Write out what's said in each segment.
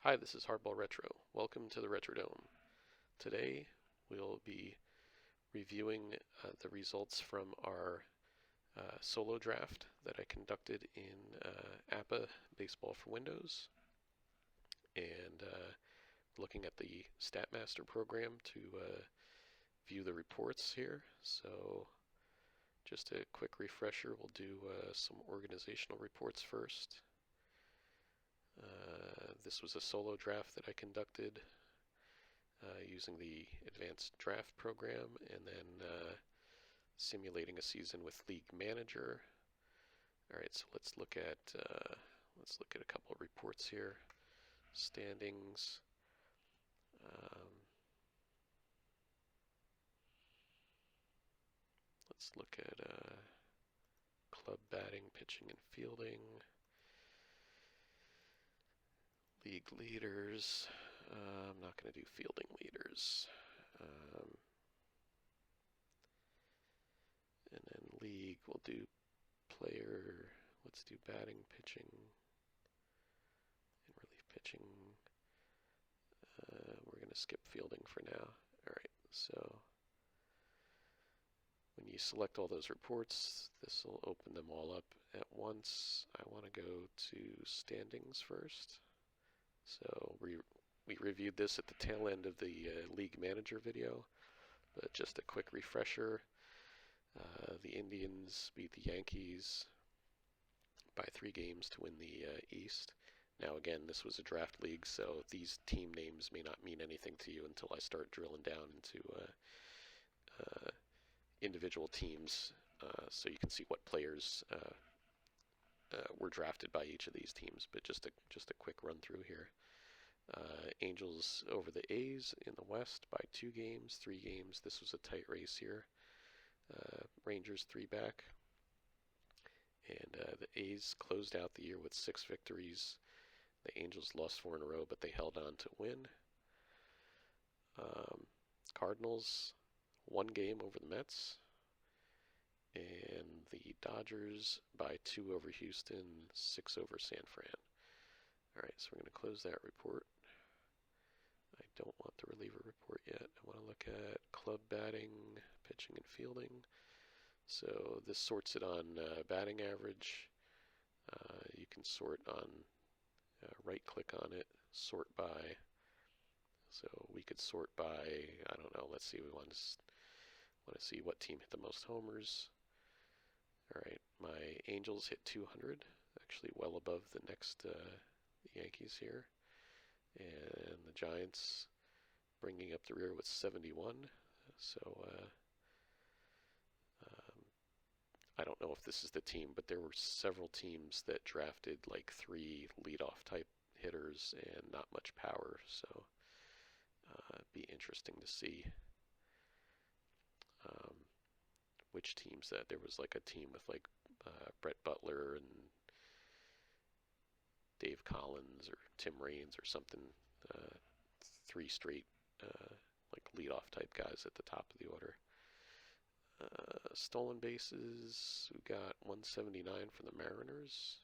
Hi, this is HardballRetro. Welcome to the Retro Dome. Today we'll be reviewing the results from our solo draft that I conducted in APBA Baseball for Windows, and looking at the StatMaster program to view the reports here. So just a quick refresher, we'll do some organizational reports first. This was a solo draft that I conducted using the advanced draft program, and then simulating a season with League Manager. All right, so let's look at a couple of reports here. Standings. Let's look at club batting, pitching, and fielding. League leaders. I'm not going to do fielding leaders. And then league, we'll do player. Let's do batting, pitching, and relief pitching. We're going to skip fielding for now. All right, so when you select all those reports, this will open them all up at once. I want to go to standings first. So we reviewed this at the tail end of the League Manager video, but just a quick refresher. The Indians beat the Yankees by 3 games to win the East. Now again, this was a draft league, so these team names may not mean anything to you until I start drilling down into individual teams, so you can see what players were drafted by each of these teams. But just a quick run through here. Angels over the A's in the West by 2 games, 3 games. This was a tight race here. Rangers 3 back. And the A's closed out the year with 6 victories. The Angels lost 4 in a row, but they held on to win. Cardinals 1 game over the Mets. And the Dodgers by 2 over Houston, 6 over San Fran. All right, so we're going to close that report. I don't want the reliever report yet. I want to look at club batting, pitching, and fielding. So this sorts it on batting average. You can sort on, right-click on it, sort by. So we could sort by, I don't know, let's see, we want to see what team hit the most homers. All right, my Angels hit 200, actually well above the next Yankees here. And the Giants bringing up the rear with 71. So I don't know if this is the team, but there were several teams that drafted like 3 leadoff type hitters and not much power. So it'd be interesting to see which teams that there was. Like a team with like Brett Butler and Dave Collins or Tim Raines or something, 3 straight like leadoff type guys at the top of the order. Stolen bases, we got 179 for the Mariners.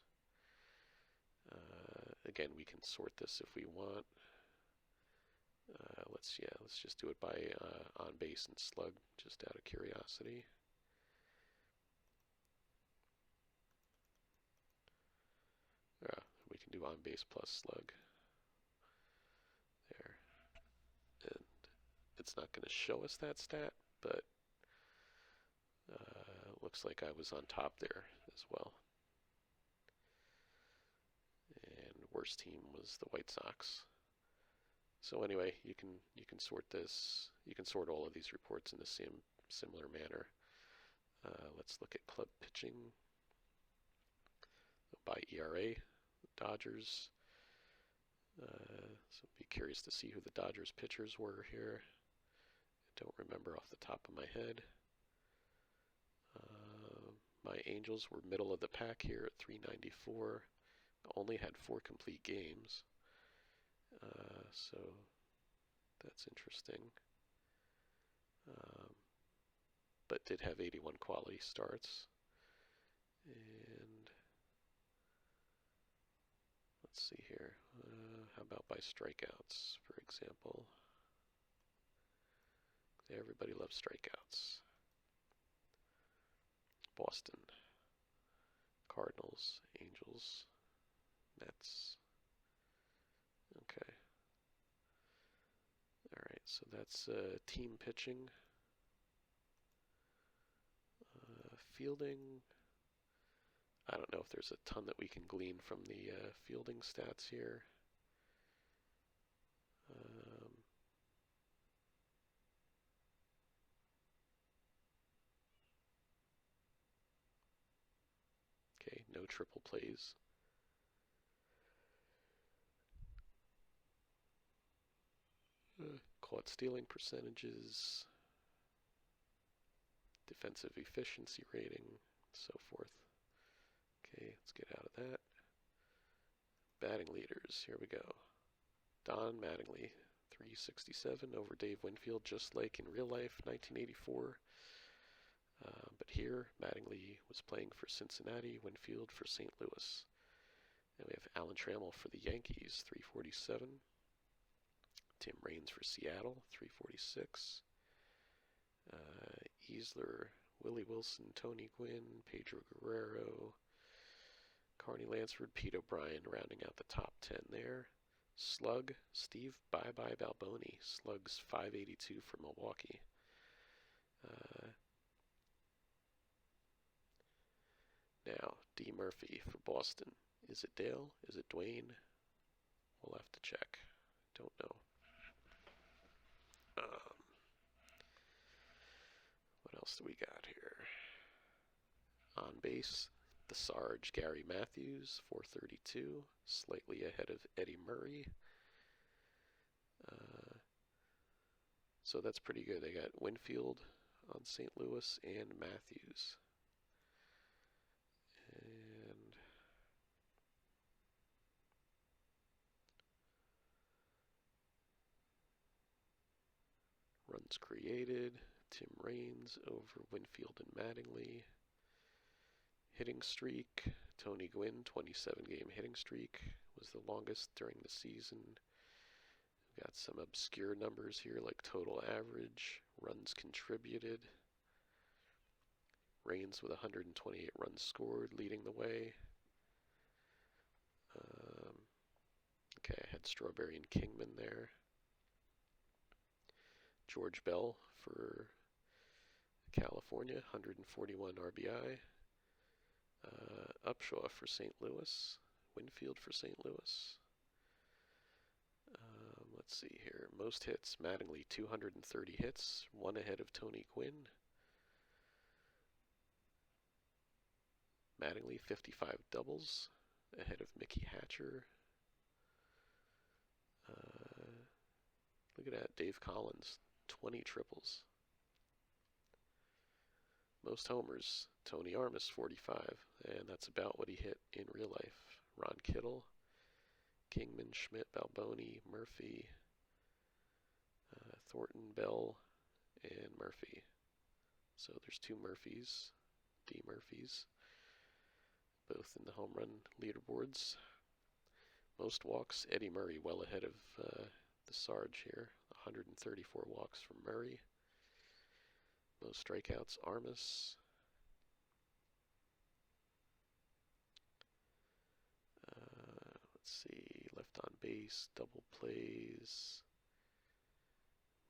Again, we can sort this if we want. Let's just do it by on base and slug, just out of curiosity. We can do on base plus slug. There. And it's not going to show us that stat, but looks like I was on top there as well. And worst team was the White Sox. So anyway, you can sort this. You can sort all of these reports in the same similar manner. Let's look at club pitching by ERA. Dodgers. So be curious to see who the Dodgers pitchers were here. I don't remember off the top of my head. My Angels were middle of the pack here at 394. Only had 4 complete games. So that's interesting. But did have 81 quality starts. And let's see here. How about by strikeouts, for example? Everybody loves strikeouts. Boston, Cardinals, Angels, Mets. Okay. Alright, so that's team pitching. Fielding, I don't know if there's a ton that we can glean from the fielding stats here. Okay, no triple plays. Caught stealing percentages, defensive efficiency rating, so forth. Okay, let's get out of that. Batting leaders, here we go. Don Mattingly, 367 over Dave Winfield, just like in real life, 1984. But here, Mattingly was playing for Cincinnati, Winfield for St. Louis. And we have Alan Trammell for the Yankees, 347. Tim Raines for Seattle, 346. Easler, Willie Wilson, Tony Gwynn, Pedro Guerrero, Carney Lansford, Pete O'Brien rounding out the top 10 there. Slug, Steve Bye-Bye Balboni, slugs 582 for Milwaukee. Now, D. Murphy for Boston. Is it Dale? Is it Dwayne? We'll have to check. Don't know. What else do we got here? On base, the Sarge Gary Matthews, 432, slightly ahead of Eddie Murray. So that's pretty good. They got Winfield on St. Louis and Matthews. And runs created, Tim Raines over Winfield and Mattingly. Hitting streak, Tony Gwynn, 27-game hitting streak, was the longest during the season. We've got some obscure numbers here like total average, runs contributed. Raines with 128 runs scored, leading the way. Okay, I had Strawberry and Kingman there. George Bell for California, 141 RBI. Upshaw for St. Louis. Winfield for St. Louis. Let's see here. Most hits, Mattingly 230 hits, one ahead of Tony Gwynn. Mattingly 55 doubles, ahead of Mickey Hatcher. Look at that, Dave Collins, 20 triples. Most homers, Tony Armas, 45, and that's about what he hit in real life. Ron Kittle, Kingman, Schmidt, Balboni, Murphy, Thornton, Bell, and Murphy. So there's two Murphys, D. Murphys, both in the home run leaderboards. Most walks, Eddie Murray well ahead of the Sarge here, 134 walks from Murray. Most strikeouts, Armas. Let's see, left on base, double plays,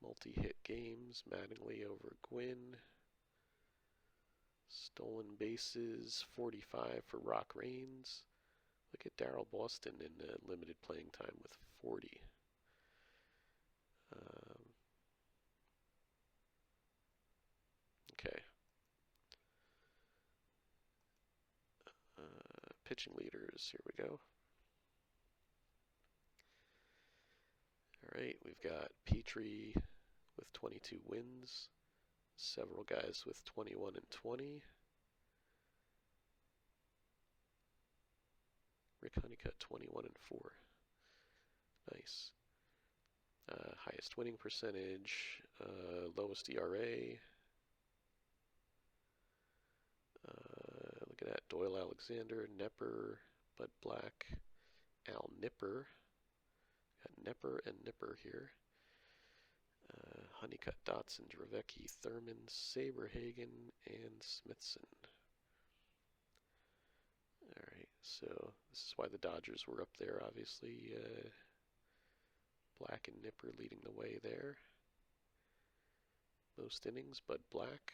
multi-hit games, Mattingly over Gwynn. Stolen bases, 45 for Rock Raines. Look at Darryl Boston in limited playing time with 40. Okay. Pitching leaders, here we go. Alright, we've got Petrie with 22 wins, several guys with 21 and 20. Rick Honeycutt, 21 and 4. Nice. Highest winning percentage, lowest ERA. Look at that, Doyle Alexander, Nepper, Bud Black, Al Nipper, Got Nepper and Nipper here. Honeycutt, Dotson, Dravecki, Thurman, Saberhagen, and Smithson. Alright, so this is why the Dodgers were up there, obviously. Black and Nipper leading the way there. Most innings, Bud Black.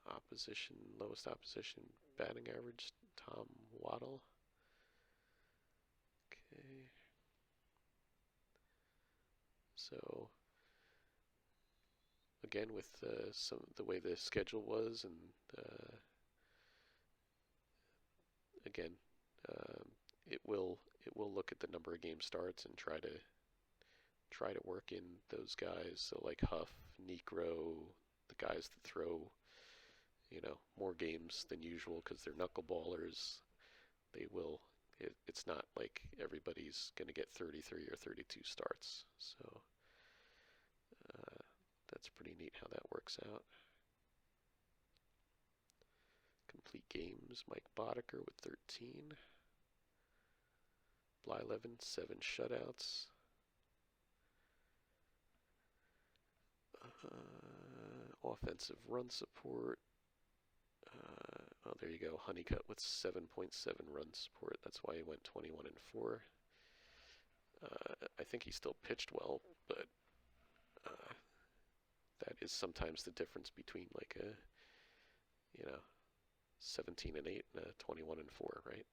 Opposition, lowest opposition batting average, Tom Waddle. Okay. So again, with the way the schedule was, and again, it will look at the number of game starts and try to work in those guys. So like Huff, Necro, the guys that throw, more games than usual because they're knuckleballers. They will. It's not like everybody's going to get 33 or 32 starts. So that's pretty neat how that works out. Complete games, Mike Boddicker with 13. Blyleven, 7 shutouts. Offensive run support. Oh, there you go. Honeycutt with 7.7 run support. That's why he went 21 and 4. I think he still pitched well, but that is sometimes the difference between like a 17 and 8 and a 21 and 4, right?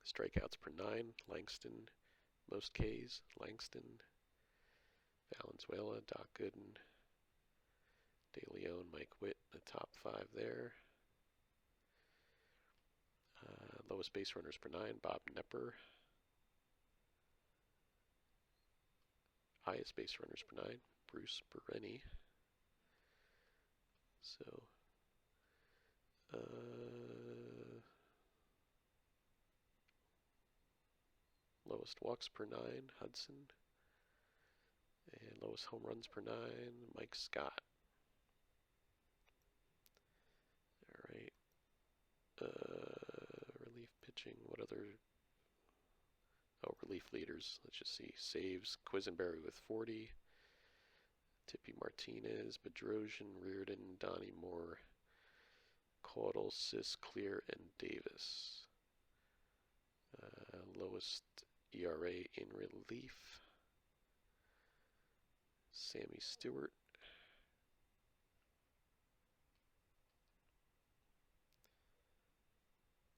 Strikeouts per 9, Langston. Most Ks, Langston. Valenzuela, Doc Gooden. De Leon, Mike Witt, the top 5 there. Lowest base runners per 9, Bob Nepper. Highest base runners per 9, Bruce Bereni. So, lowest walks per 9, Hudson. And lowest home runs per 9, Mike Scott. Alright. Relief pitching, what other... Oh, relief leaders. Let's just see. Saves, Quisenberry with 40. Tippy Martinez, Bedrosian, Reardon, Donnie Moore, Caudle, Sis, Clear, and Davis. Lowest ERA in relief. Sammy Stewart.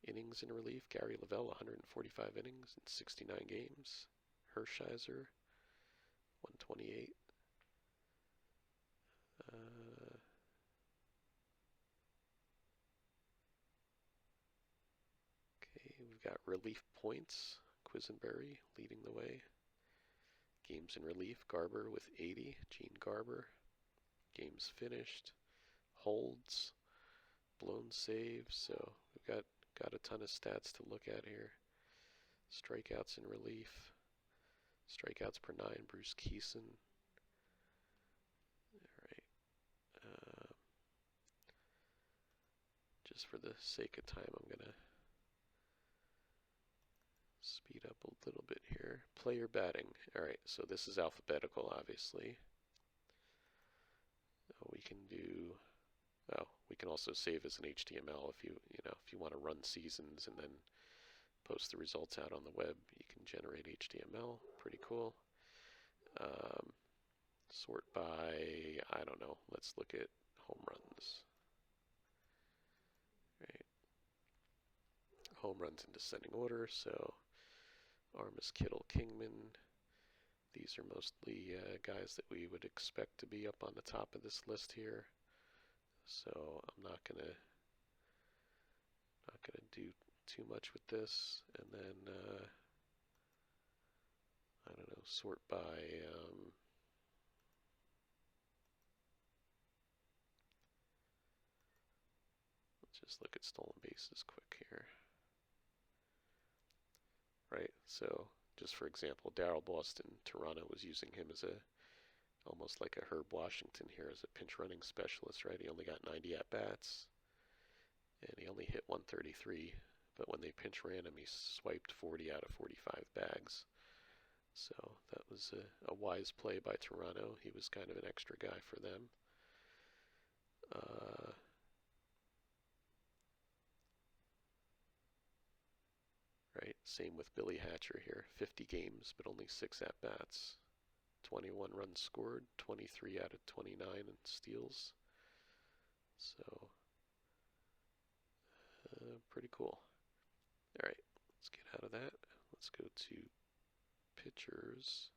Innings in relief, Gary Lavelle, 145 innings in 69 games. Hershiser, 128. Okay, we've got relief points. Quisenberry leading the way. Games in relief, Garber with 80. Gene Garber. Games finished. Holds. Blown saves. So we've got a ton of stats to look at here. Strikeouts in relief. Strikeouts per 9, Bruce Keeson. Alright. Just for the sake of time, I'm going to speed up a little bit here. Player batting. Alright, so this is alphabetical, obviously. We can do... Oh, we can also save as an HTML if you want to run seasons and then post the results out on the web. You can generate HTML. Pretty cool. Sort by, I don't know. Let's look at home runs. Right. Home runs in descending order. So Armas, Kittle, Kingman. These are mostly guys that we would expect to be up on the top of this list here. So I'm not gonna do too much with this, and then I don't know, sort by let's just look at stolen bases quick here. Right, so just for example, Darryl Boston, Toronto was using him as almost like a Herb Washington here as a pinch running specialist, right? He only got 90 at-bats. and he only hit 133, but when they pinch ran him, he swiped 40 out of 45 bags. So that was a wise play by Toronto. He was kind of an extra guy for them. Right, same with Billy Hatcher here. 50 games, but only 6 at-bats. 21 runs scored, 23 out of 29 in steals. So, pretty cool. All right, let's get out of that. Let's go to pitchers.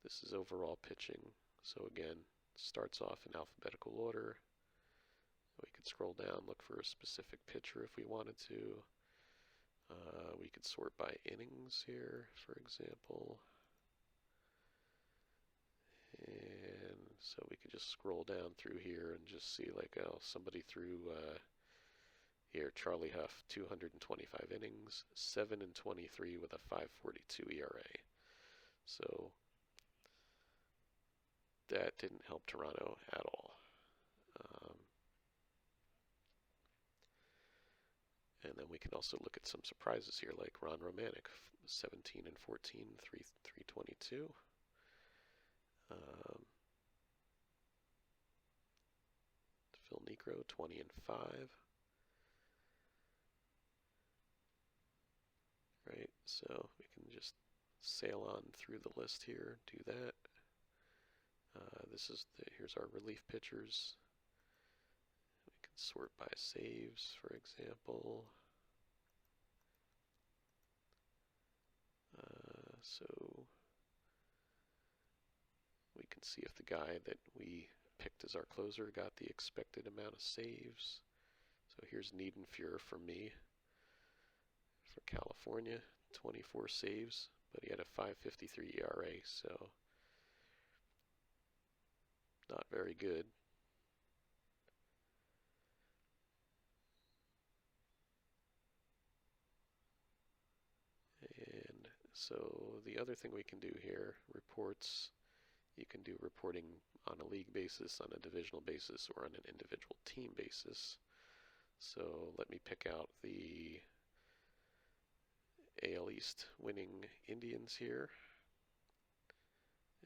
This is overall pitching. So again, starts off in alphabetical order. We could scroll down, look for a specific pitcher if we wanted to. We could sort by innings here, for example. And so we could just scroll down through here and just see like, oh, somebody threw here, Charlie Huff, 225 innings, 7 and 23 with a 5.42 ERA. So that didn't help Toronto at all. And then we can also look at some surprises here, like Ron Romanek, 17 and 14, 322. Phil Niekro, 20 and 5. Right, so we can just sail on through the list here, do that. Here's our relief pitchers. We can sort by saves, for example. So we can see if the guy that we picked as our closer got the expected amount of saves. So here's Niedenfuhr for me, for California, 24 saves, but he had a 5.53 ERA, so not very good. And so the other thing we can do here, reports, you can do reporting on a league basis, on a divisional basis, or on an individual team basis. So let me pick out the AL East winning Indians here.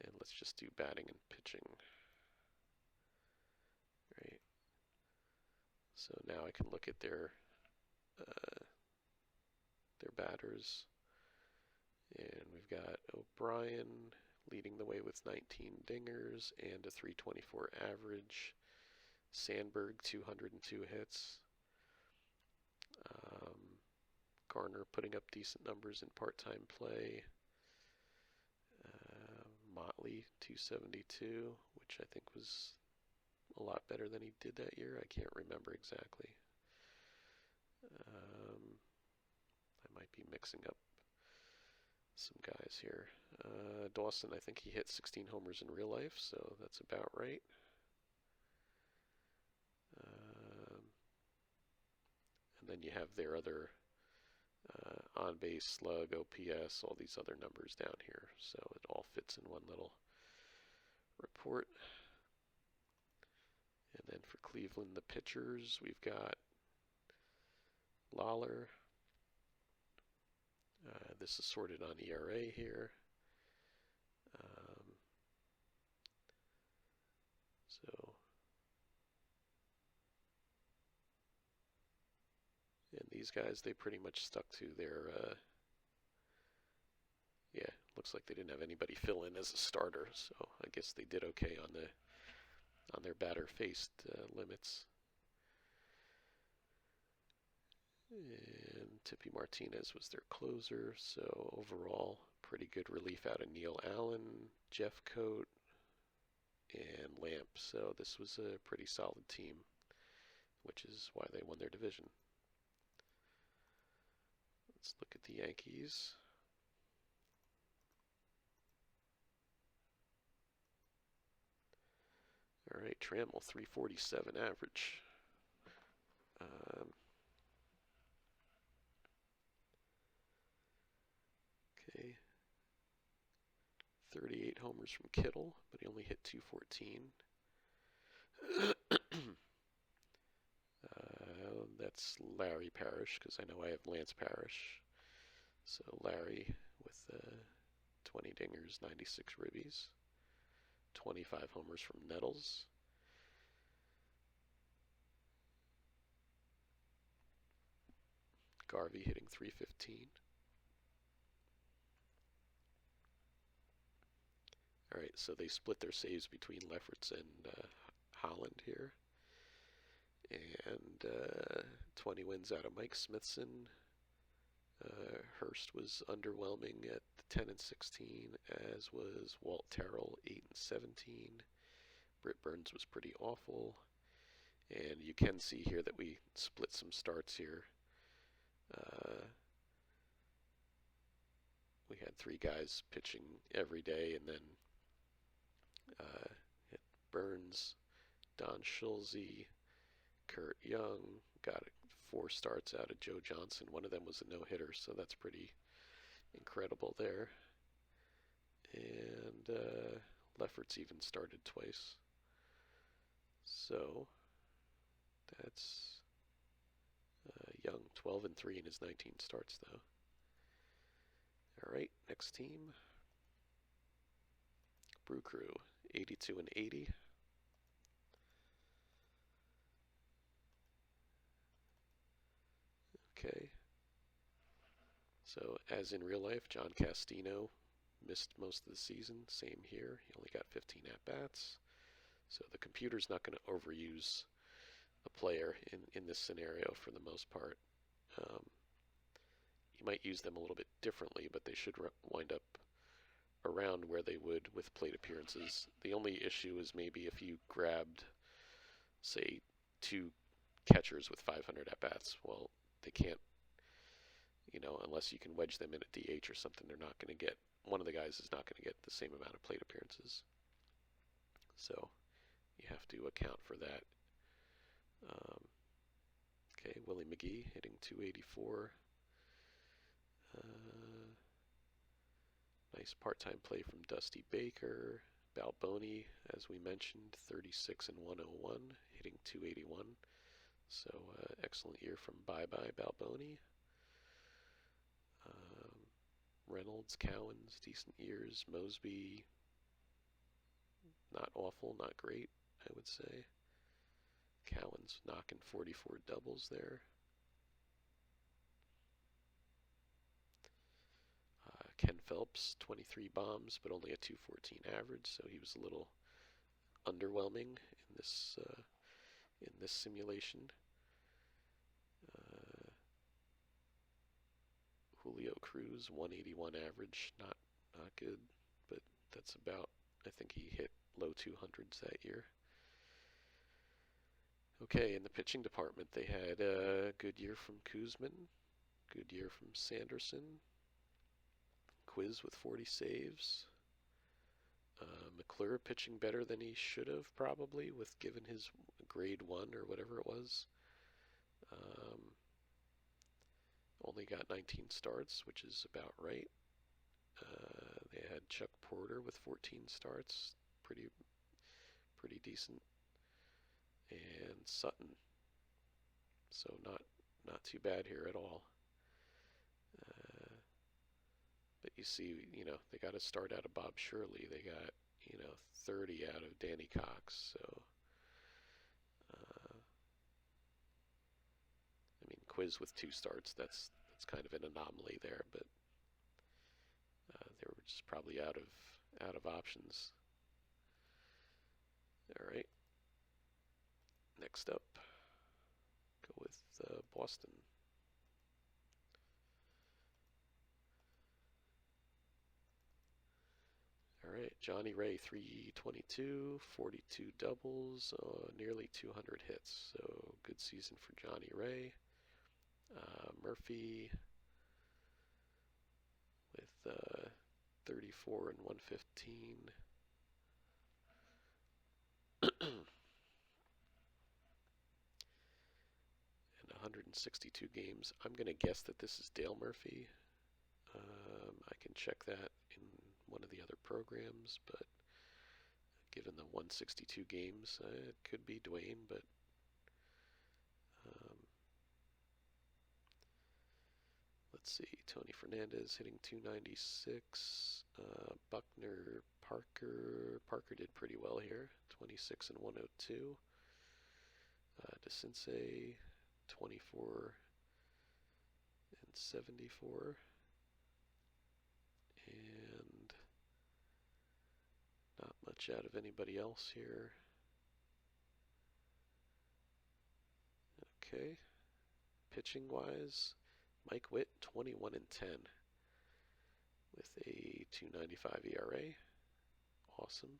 And let's just do batting and pitching. Right. So now I can look at their batters. And we've got O'Brien leading the way with 19 dingers and a 324 average. Sandberg, 202 hits. Garner putting up decent numbers in part-time play. Motley, 272, which I think was a lot better than he did that year. I can't remember exactly. I might be mixing up some guys here. Dawson, I think he hit 16 homers in real life, so that's about right. And then you have their other on-base, slug, OPS, all these other numbers down here. So it all fits in one little report. And then for Cleveland, the pitchers, we've got Lawler. This is sorted on ERA here. And these guys, they pretty much stuck to their, looks like they didn't have anybody fill in as a starter, so I guess they did okay on their batter faced limits. And Tippy Martinez was their closer, so overall, pretty good relief out of Neil Allen, Jeff Coat, and Lamp. So this was a pretty solid team, which is why they won their division. Let's look at the Yankees. All right, Trammell, 347 average. Okay. 38 homers from Kittle, but he only hit 214. that's Larry Parrish, because I know I have Lance Parrish. So Larry with 20 dingers, 96 ribbies, 25 homers from Nettles. Garvey hitting .315. All right, so they split their saves between Lefferts and Holland here. And 20 wins out of Mike Smithson. Hurst was underwhelming at 10 and 16, as was Walt Terrell, 8 and 17. Britt Burns was pretty awful. And you can see here that we split some starts here. We had 3 guys pitching every day, and then Burns, Don Schulze, Kurt Young, got 4 starts out of Joe Johnson. One of them was a no-hitter, so that's pretty incredible there. And Lefferts even started twice. So that's Young, 12 and 3 in his 19 starts, though. All right, next team. Brew Crew, 82 and 80. Okay. So, as in real life, John Castino missed most of the season. Same here. He only got 15 at-bats. So the computer's not going to overuse a player in this scenario for the most part. You might use them a little bit differently, but they should wind up around where they would with plate appearances. The only issue is maybe if you grabbed, say, 2 catchers with 500 at-bats. Well, they can't, unless you can wedge them in a DH or something, they're not going to get, one of the guys is not going to get the same amount of plate appearances. So you have to account for that. Okay, Willie McGee hitting .284. Nice part-time play from Dusty Baker. Balboni, as we mentioned, 36 and 101, hitting .281. So excellent year from Bye-Bye Balboni. Reynolds, Cowens, decent years. Mosby, not awful, not great, I would say. Cowens knocking 44 doubles there. Ken Phelps, 23 bombs, but only a .214 average, so he was a little underwhelming in this simulation. Julio Cruz, 181 average, not good, but that's about, I think he hit low 200s that year. Okay, in the pitching department, they had a good year from Kuzman, good year from Sanderson, Quiz with 40 saves. McClure pitching better than he should have, probably, with given his grade 1 or whatever it was. Only got 19 starts, which is about right. They had Chuck Porter with 14 starts, pretty decent, and Sutton. So not too bad here at all. But you see, they got a start out of Bob Shirley. They got, 30 out of Danny Cox. So, Quiz with 2 starts. That's kind of an anomaly there, but they were just probably out of options. All right. Next up, go with Boston. All right, Johnny Ray, 322, 42 doubles, nearly 200 hits. So good season for Johnny Ray. Murphy with 34 and 115. And 162 games. I'm going to guess that this is Dale Murphy. I can check that in one of the other programs, but given the 162 games, it could be Dwayne, but Let's see, Tony Fernandez hitting 296. Buckner, Parker did pretty well here, 26 and 102. DeCinces, 24 and 74. And not much out of anybody else here. Okay. Pitching wise, Mike Witt, 21 and 10 with a 2.95 ERA. Awesome.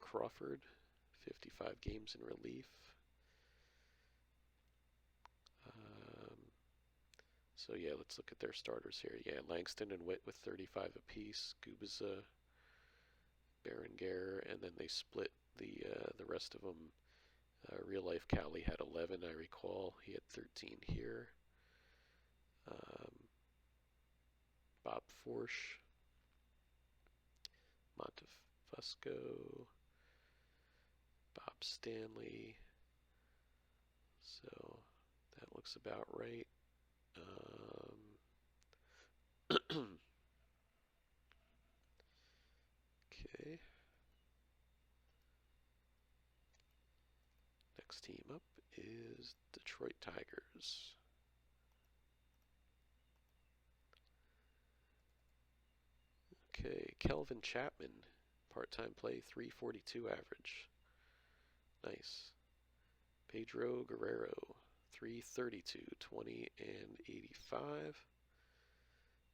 Crawford, 55 games in relief. So yeah, let's look at their starters here. Yeah, Langston and Witt with 35 apiece. Gubiza, Berenguer, and then they split the rest of them. Real life Cali had 11, I recall. He had 13 here. Bob Forsch, Montefusco, Bob Stanley. So that looks about right. Okay. Next team up is Detroit Tigers. Okay, Kelvin Chapman, part-time play, 342 average. Nice. Pedro Guerrero, 332, 20 and 85,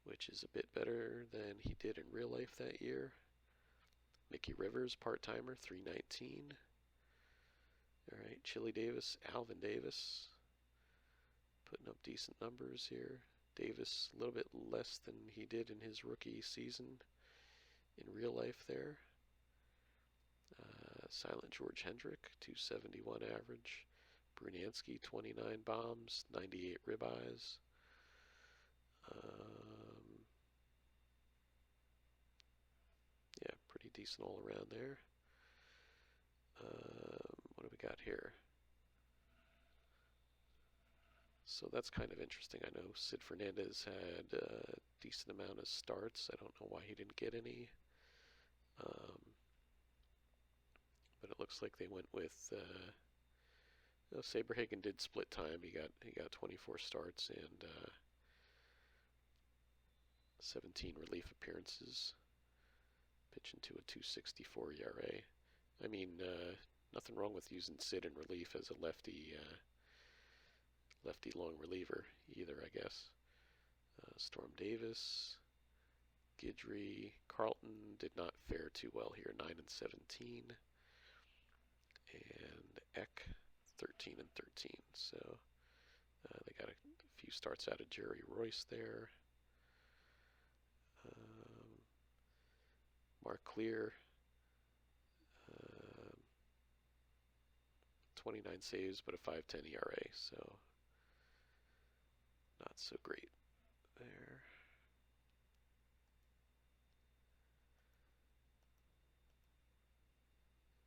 which is a bit better than he did in real life that year. Mickey Rivers, part-timer, 319. All right, Chili Davis, Alvin Davis, putting up decent numbers here. Davis, a little bit less than he did in his rookie season in real life there. Silent George Hendrick, 271 average. Brunansky, 29 bombs, 98 ribeyes. Yeah, pretty decent all around there. What do we got here? So that's kind of interesting. I know Sid Fernandez had a decent amount of starts. I don't know why he didn't get any. But it looks like they went with Saberhagen did split time. He got 24 starts and 17 relief appearances, pitching to a 2.64 ERA. I mean, nothing wrong with using Sid in relief as a lefty long reliever either, I guess. Storm Davis, Guidry, Carlton did not fare too well here, 9 and 17. And Eck, 13 and 13. So they got a few starts out of Jerry Royce there. Mark Clear, 29 saves, but a 5.10 ERA. So not so great there.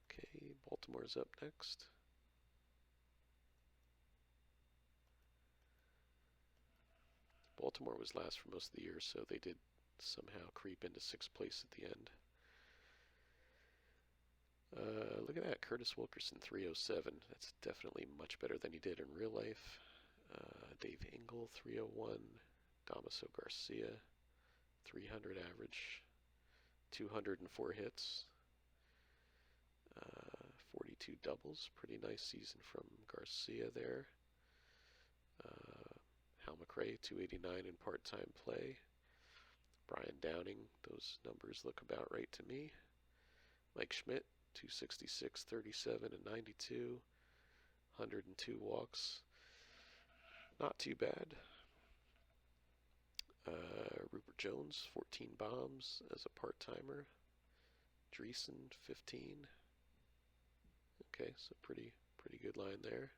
Okay, Baltimore's up next. Baltimore was last for most of the year, so they did somehow creep into 6th place at the end. Look at that, Curtis Wilkerson, 307. That's definitely much better than he did in real life. Dave Engel, 301. Damaso Garcia, 300 average. 204 hits. 42 doubles. Pretty nice season from Garcia there. Hal McRae, 289 in part-time play. Brian Downing, those numbers look about right to me. Mike Schmidt, 266, 37 and 92. 102 walks. Not too bad. Rupert Jones, 14 bombs as a part-timer. Dreesen, 15. Okay, so pretty good line there.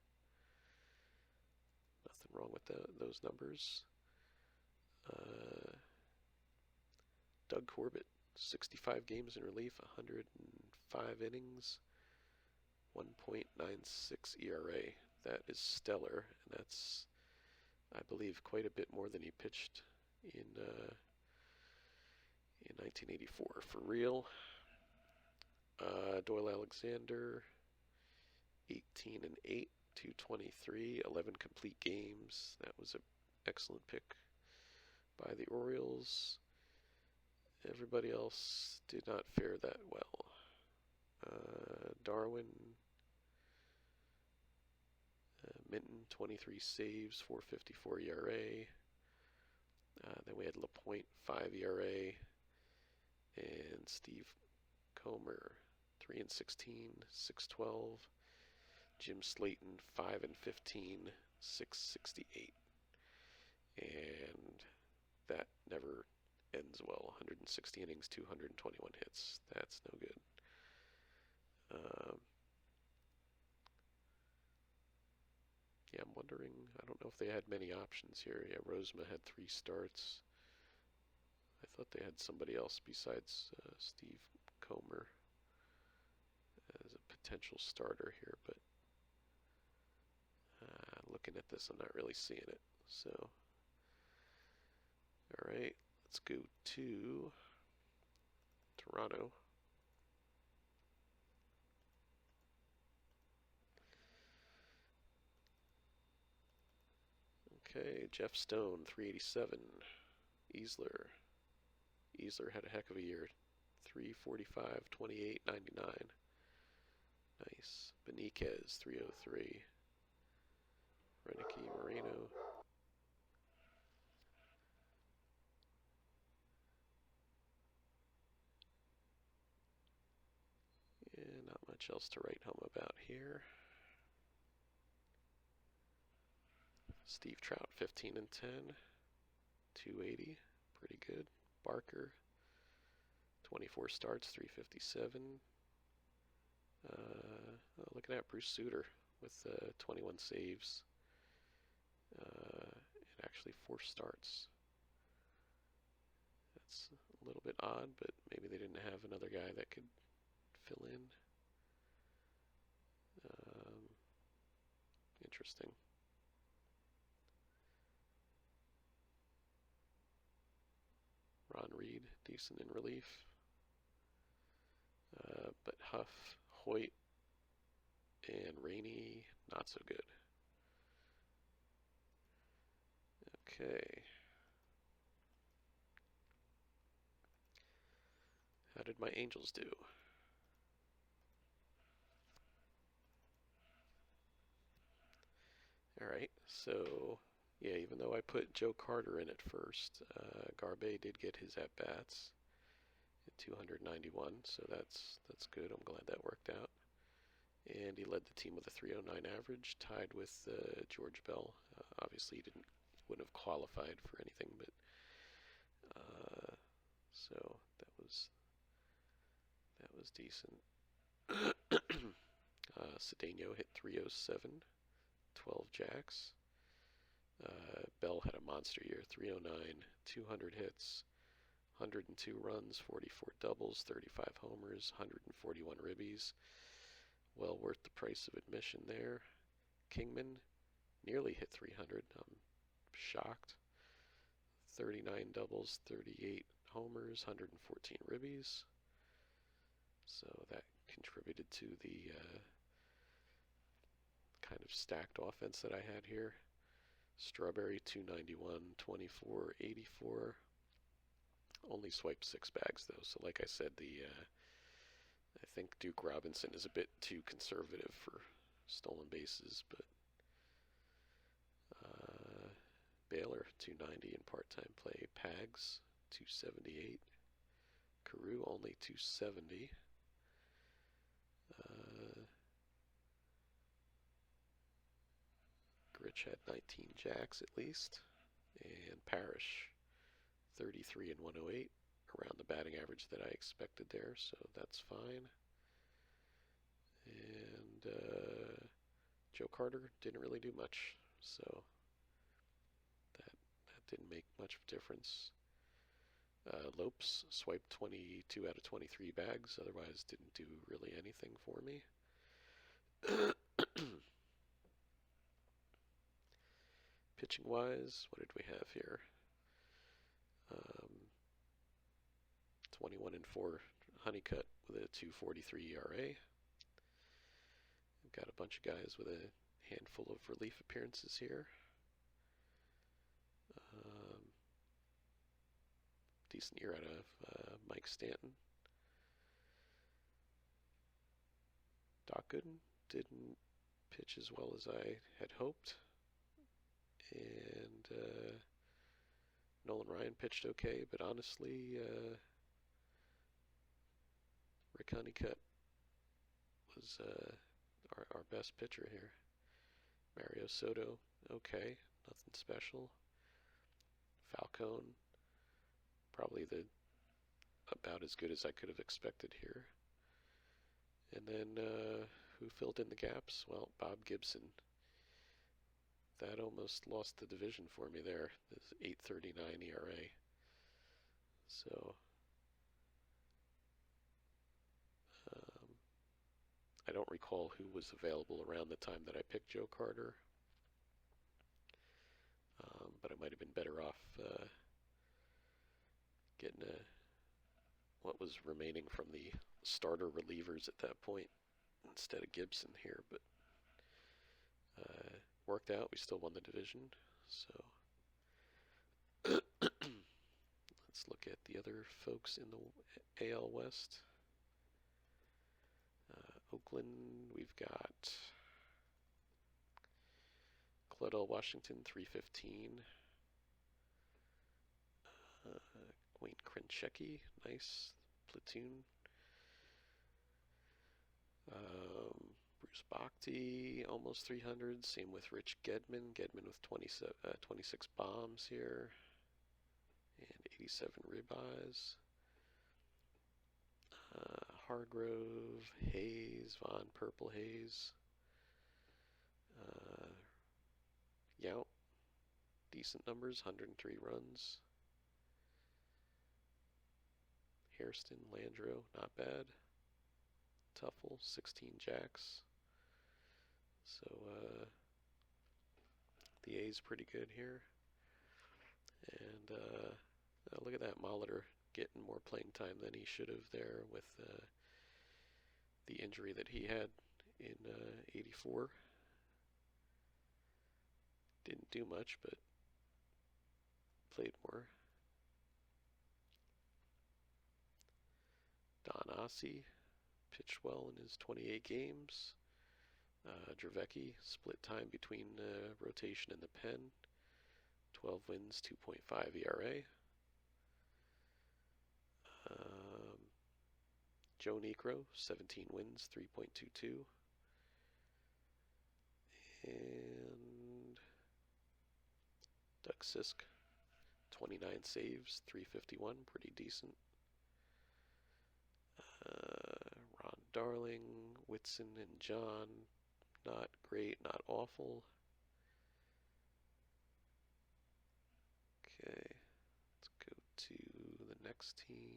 Nothing wrong with those numbers. Doug Corbett, 65 games in relief, 105 innings, 1.96 ERA. That is stellar, and that's I believe quite a bit more than he pitched in 1984 for real. Doyle Alexander, 18 and 8, 223, 11 complete games. That was an excellent pick by the Orioles. Everybody else did not fare that well. Darwin, Minton, 23 saves, 4.54 ERA. Then we had LaPointe, 5 ERA, and Steve Comer, 3 and 16, 6.12. Jim Slayton, 5 and 15, 6.68. And that never ends well. 160 innings, 221 hits. That's no good. Yeah, I'm wondering, I don't know if they had many options here. Yeah, Rosema had 3 starts. I thought they had somebody else besides Steve Comer as a potential starter here, but looking at this, I'm not really seeing it. So, all right, let's go to Toronto. Okay, Jeff Stone, 387. Easler had a heck of a year. 345, 28, 99. Nice. Beniquez, 303. Renicky, Moreno. And not much else to write home about here. Steve Trout, 15 and 10. 280. Pretty good. Barker, 24 starts, 357. Looking at Bruce Sutter with 21 saves and actually 4 starts. That's a little bit odd, but maybe they didn't have another guy that could fill in. Interesting. Ron Reed, decent in relief. But Huff, Hoyt, and Rainey, not so good. Okay. How did my Angels do? Alright, so yeah, even though I put Joe Carter in at first, Garbe did get his at-bats at 291, so that's good. I'm glad that worked out. And he led the team with a 309 average, tied with George Bell. Obviously, he wouldn't have qualified for anything, but so that was decent. Cedeno hit 307, 12 jacks. Bell had a monster year, 309, 200 hits, 102 runs, 44 doubles, 35 homers, 141 ribbies. Well worth the price of admission there. Kingman nearly hit 300. I'm shocked. 39 doubles, 38 homers, 114 ribbies. So that contributed to the kind of stacked offense that I had here. Strawberry, 291, 24, 84. Only swiped 6 bags though, so like I said, I think Duke Robinson is a bit too conservative for stolen bases, but Baylor, 290 in part-time play. Pags, 278. Carew, only 270. Gritch had 19 jacks at least. And Parrish, 33 and 108. Around the batting average that I expected there, so that's fine. And Joe Carter didn't really do much, so that didn't make much of a difference. Lopes swiped 22 out of 23 bags, otherwise didn't do really anything for me. pitching wise, what did we have here? 21-4 Honeycutt with a 2.43 ERA. We've got a bunch of guys with a handful of relief appearances here. Decent year out of Mike Stanton. Doc Gooden didn't pitch as well as I had hoped. And Nolan Ryan pitched okay, but honestly, Rick Honeycutt was our best pitcher here. Mario Soto, okay, nothing special. Falcone, probably about as good as I could have expected here. And then who filled in the gaps? Well, Bob Gibson. That almost lost the division for me there. This 8.39 ERA. So I don't recall who was available around the time that I picked Joe Carter. But I might have been better off getting what was remaining from the starter relievers at that point instead of Gibson here. But worked out. We still won the division. So let's look at the other folks in the AL West. Oakland, we've got Claudel Washington, 315. Wayne Krenchecki, nice platoon. Bruce Bhakti, almost 300. Same with Rich Gedman. Gedman with 26 bombs here. And 87 ribeyes. Hargrove, Hayes, Vaughn, Purple Hayes. Yount, decent numbers, 103 runs. Hairston, Landreau, not bad. Tuffle, 16 jacks. So the A's pretty good here. And look at that, Molitor getting more playing time than he should have there with the injury that he had in '84. Didn't do much, but played more. Don Ossie pitched well in his 28 games. Dravecki split time between rotation and the pen. 12 wins, 2.5 ERA. Joe Niekro, 17 wins, 3.22. And Doug Sisk, 29 saves, 351, pretty decent. Ron Darling, Whitson, and John, not great, not awful. Okay, let's go to the next team.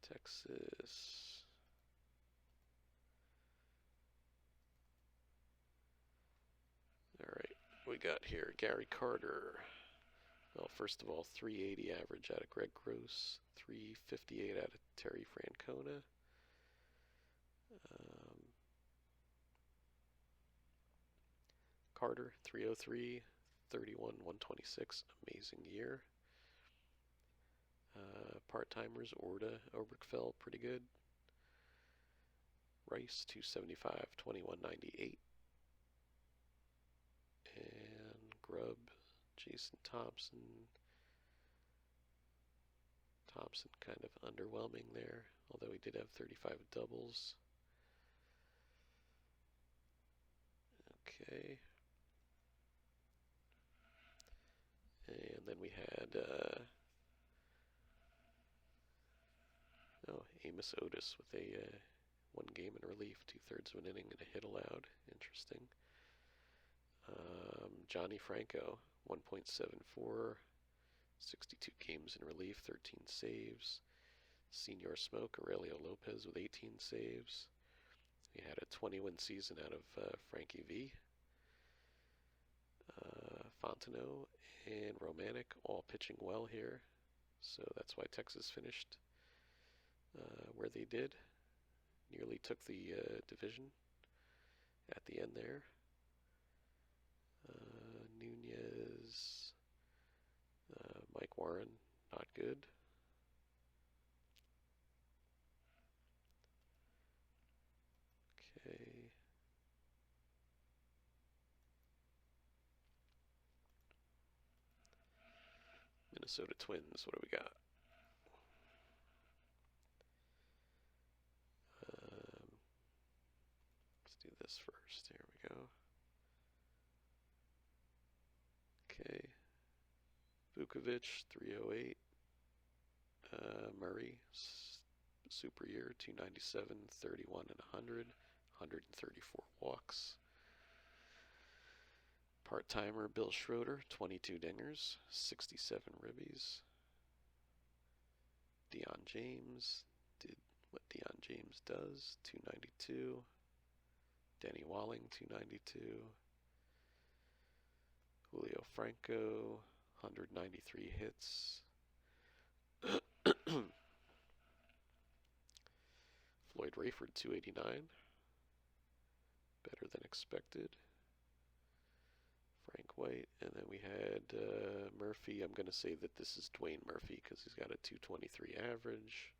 Texas. All right, we got here Gary Carter. Well, first of all, 380 average out of Greg Gross, 358 out of Terry Francona. Carter, 303, 31, 126, amazing year. Part-timers, Orda, Oberkfell, pretty good. Rice, 275, 2198. And Grubb, Jason Thompson. Thompson kind of underwhelming there, although he did have 35 doubles. Okay. And then we had Amos Otis with a 1 game in relief, 2/3 of an inning and a hit allowed. Interesting. Johnny Franco, 1.74, 62 games in relief, 13 saves. Senior Smoke, Aurelio Lopez with 18 saves. We had a 20-win season out of Frankie V, Fontenot, and Romanek all pitching well here. So that's why Texas finished where they did. Nearly took the division at the end there. Nunez, Mike Warren, not good. Okay. Minnesota Twins, what do we got? Let's do this first. Here we go. Okay. Vukovic, 308. Murray, super year, 297, 31 and 100, 134 walks. Part-timer Bill Schroeder, 22 dingers, 67 ribbies. Deion James did what Deion James does, 292. Denny Walling, 292. Julio Franco, 193 hits. Floyd Rayford, 289. Better than expected. Frank White, and then we had Murphy. I'm going to say that this is Dwayne Murphy because he's got a 223 average.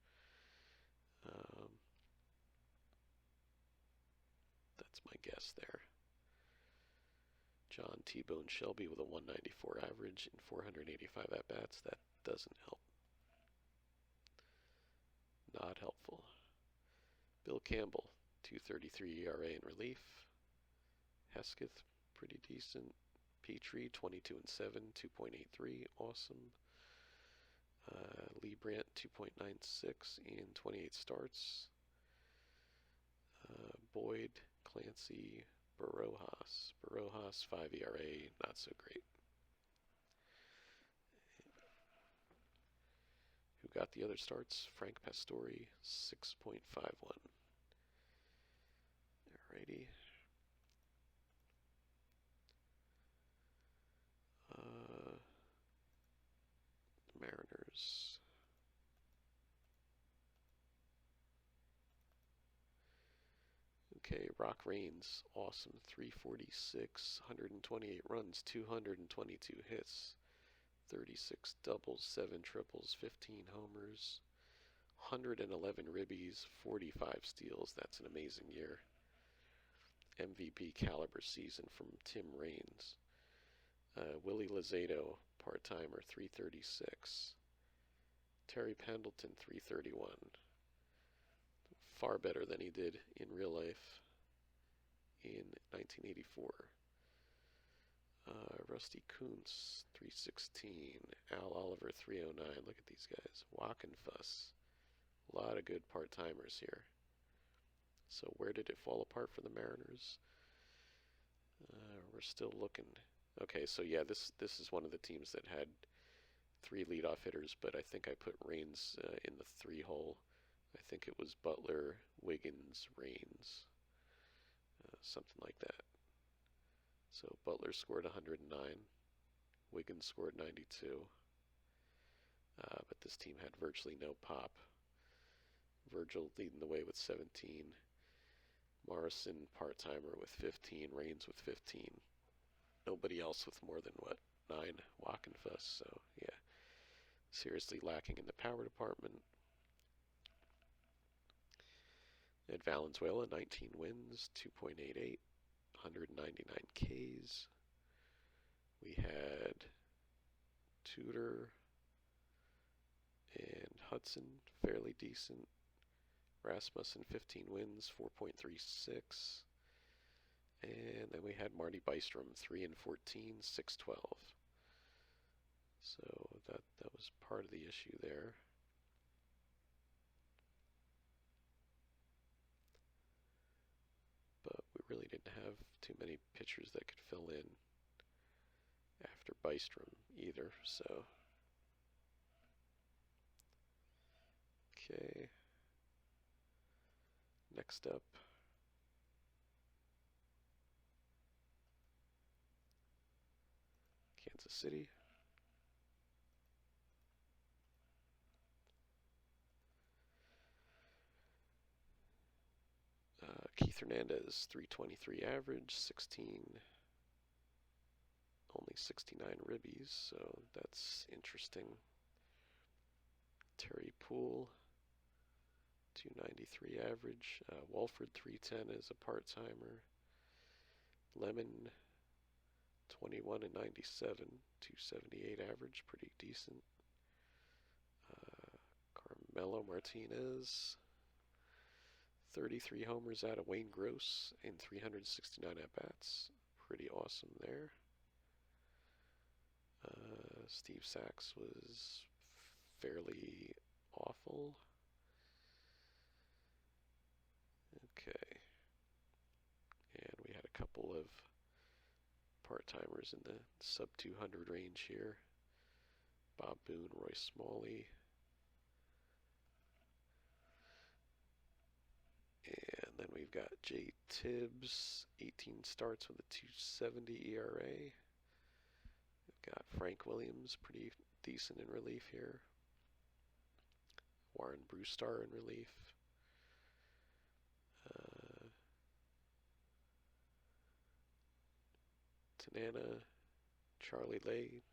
That's my guess there. John T-Bone Shelby with a 194 average and 485 at-bats. That doesn't help. Not helpful. Bill Campbell, 233 ERA in relief. Hesketh, pretty decent. Petrie, 22 and 7, 2.83, awesome. Lee Brandt, 2.96 in 28 starts. Boyd, Clancy, Barojas. Barojas, 5 ERA, not so great. Who got the other starts? Frank Pastore, 6.51. Alrighty. Mariners. Okay, Rock Reigns, awesome, 346, 128 runs, 222 hits, 36 doubles, 7 triples, 15 homers, 111 ribbies, 45 steals. That's an amazing year. MVP caliber season from Tim Raines. Willie Lozado, part-timer, 336. Terry Pendleton, 331. Far better than he did in real life in 1984. Rusty Kuntz, 316. Al Oliver, 309. Look at these guys. Walk and Fuss. A lot of good part-timers here. So where did it fall apart for the Mariners? We're still looking. Okay, so yeah, this is one of the teams that had 3 leadoff hitters, but I think I put Raines in the 3 hole. I think it was Butler, Wiggins, Raines, something like that. So Butler scored 109, Wiggins scored 92, but this team had virtually no pop. Virgil leading the way with 17, Morrison part-timer with 15, Raines with 15. Nobody else with more than, 9? Walk and Fuss, so yeah. Seriously lacking in the power department. At Valenzuela, 19 wins, 2.88, 199 Ks. We had Tudor and Hudson, fairly decent. Rasmussen, 15 wins, 4.36. And then we had Marty Bystrom, 3 and 14, 612. So that was part of the issue there. But we really didn't have too many pitchers that could fill in after Bystrom either, so. Okay. Next up, City. Keith Hernandez, 323 average, 16, only 69 ribbies, so that's interesting. Terry Poole, 293 average. Walford, 310 is a part-timer. Lemon, 21 and 97, 278 average, pretty decent. Carmelo Martinez, 33 homers out of Wayne Gross in 369 at-bats. Pretty awesome there. Steve Sachs was fairly awful. Okay. And we had a couple of part-timers in the sub 200 range here. Bob Boone, Roy Smalley. And then we've got Jay Tibbs, 18 starts with a 270 ERA. We've got Frank Williams, pretty decent in relief here. Warren Brewstar in relief. Tanana, Charlie Lay,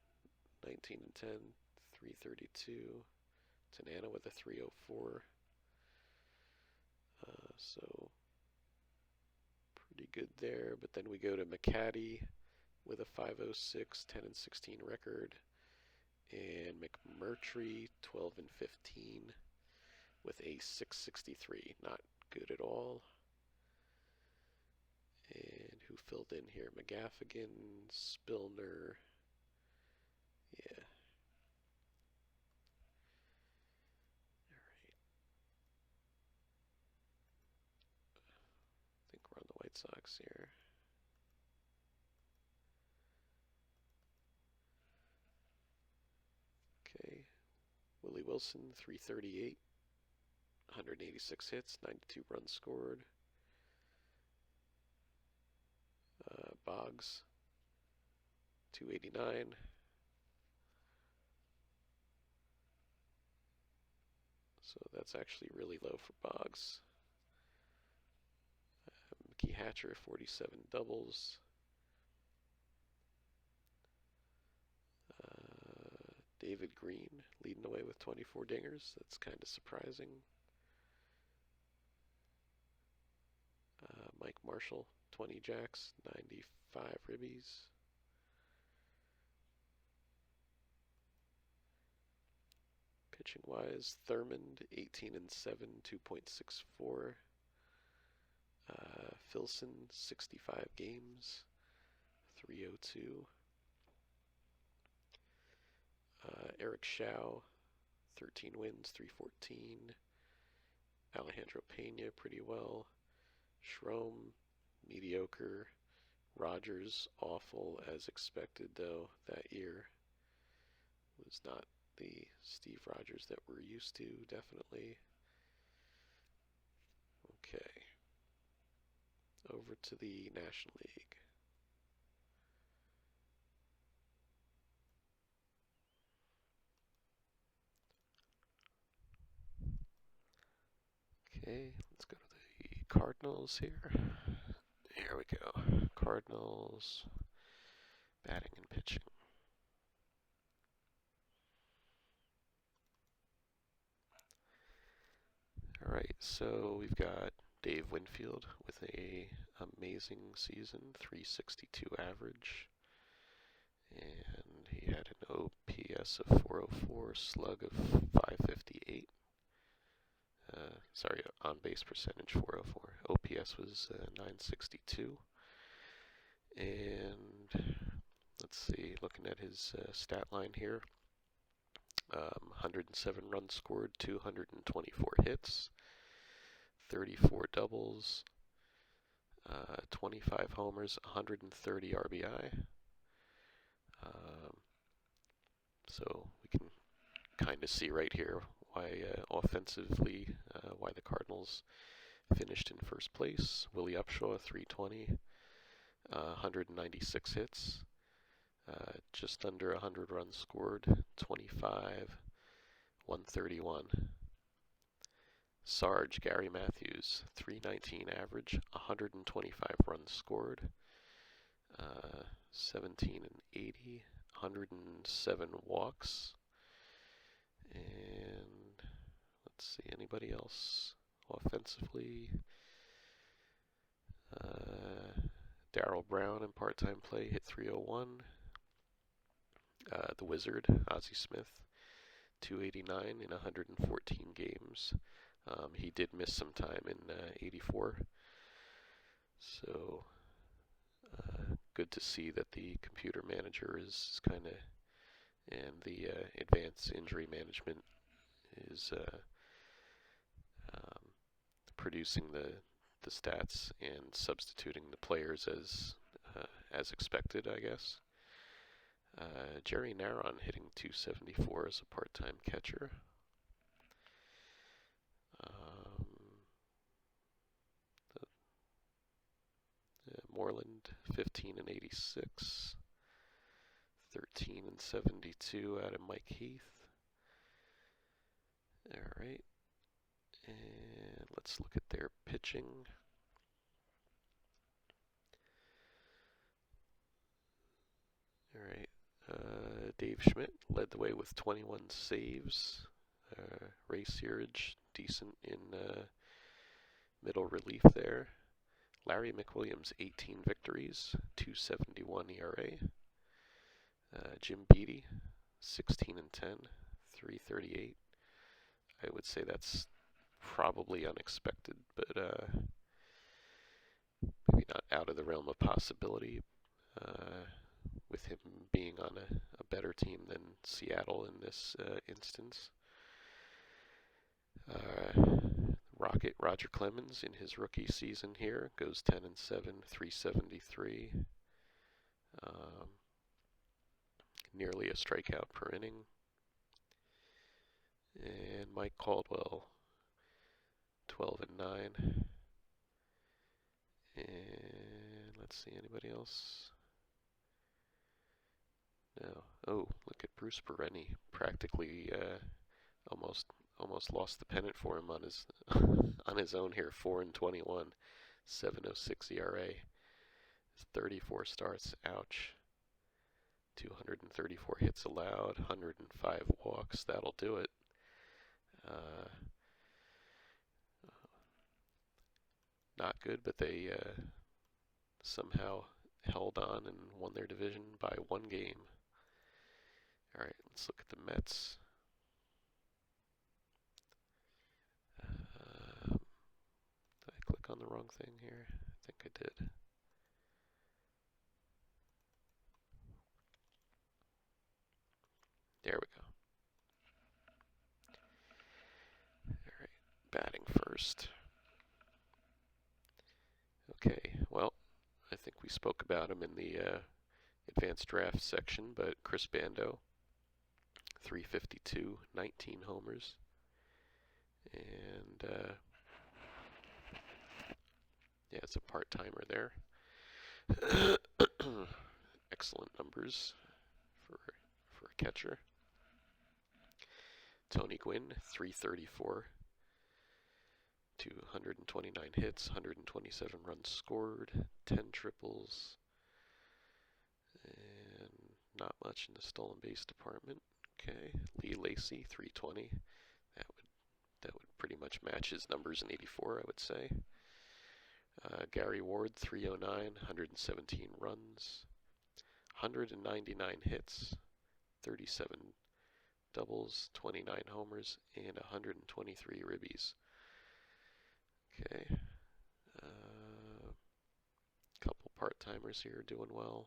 19 and 10, 332. Tanana with a 304. So pretty good there. But then we go to McCaddy with a 506, 10 and 16 record. And McMurtry, 12 and 15 with a 663. Not good at all. And who filled in here? McGaffigan, Spillner. Yeah. Alright. I think we're on the White Sox here. Okay. Willie Wilson, 338. 186 hits, 92 runs scored. Boggs, 289. So that's actually really low for Boggs. Mickey Hatcher, 47 doubles. David Green leading away with 24 dingers. That's kind of surprising. Mike Marshall, 20 jacks, 95 ribbies. Pitching wise, Thurmond, 18 and 7, 2.64. Filson, 65 games, 302. Eric Shao, 13 wins, 314. Alejandro Pena, pretty well. Schroem, mediocre. Rogers, awful as expected, though, that year. Was not the Steve Rogers that we're used to, definitely. Okay. Over to the National League. Okay, let's go to the Cardinals here. Here we go. Cardinals, batting and pitching. Alright, so we've got Dave Winfield with a amazing season, 362 average. And he had an OPS of 404, slug of 558. Sorry, on base percentage 404. OPS was 962. And let's see, looking at his stat line here, 107 runs scored, 224 hits, 34 doubles, 25 homers, 130 RBI. So we can kind of see right here why offensively, why the Cardinals finished in first place. Willie Upshaw, 320, 196 hits, Just under 100 runs scored, 25, 131. Sarge, Gary Matthews, 319 average, 125 runs scored, 17 and 80, 107 walks. And let's see, anybody else offensively? Darryl Brown in part-time play hit 301. The Wizard, Ozzie Smith, 289 in 114 games. He did miss some time in 84. So good to see that the computer manager is kind of, and the advanced injury management is producing the stats and substituting the players as expected, I guess. Jerry Naron hitting 274 as a part-time catcher. Moreland, 15 and 86. 13 and 72 out of Mike Heath. All right. And let's look at their pitching. All right. Dave Schmidt led the way with 21 saves. Ray Searage, decent in middle relief there. Larry McWilliams, 18 victories, 271 ERA. Jim Beattie, 16 and 10, 338. I would say that's probably unexpected, but maybe not out of the realm of possibility. With him being on a better team than Seattle in this instance. Rocket Roger Clemens in his rookie season here goes 10 and 7, 373. Nearly a strikeout per inning. And Mike Caldwell, 12 and 9. And let's see, anybody else? No. Oh, look at Bruce Perenni. Practically almost lost the pennant for him on his on his own here. 4 and 21, 7.06 ERA. 34 starts. Ouch. 234 hits allowed. 105 walks. That'll do it. Not good, but they somehow held on and won their division by 1 game. All right, let's look at the Mets. Did I click on the wrong thing here? I think I did. There we go. All right, batting first. Okay, well, I think we spoke about him in the advanced draft section, but Chris Bando, 352, 19 homers. And yeah, it's a part-timer there. Excellent numbers for a catcher. Tony Gwynn, 334, 229 hits, 127 runs scored, 10 triples, and not much in the stolen base department. Okay, Lee Lacy, 320. That would pretty much match his numbers in 84, I would say. Gary Ward, 309, 117 runs, 199 hits, 37 doubles, 29 homers, and 123 ribbies. Okay. Couple part-timers here doing well.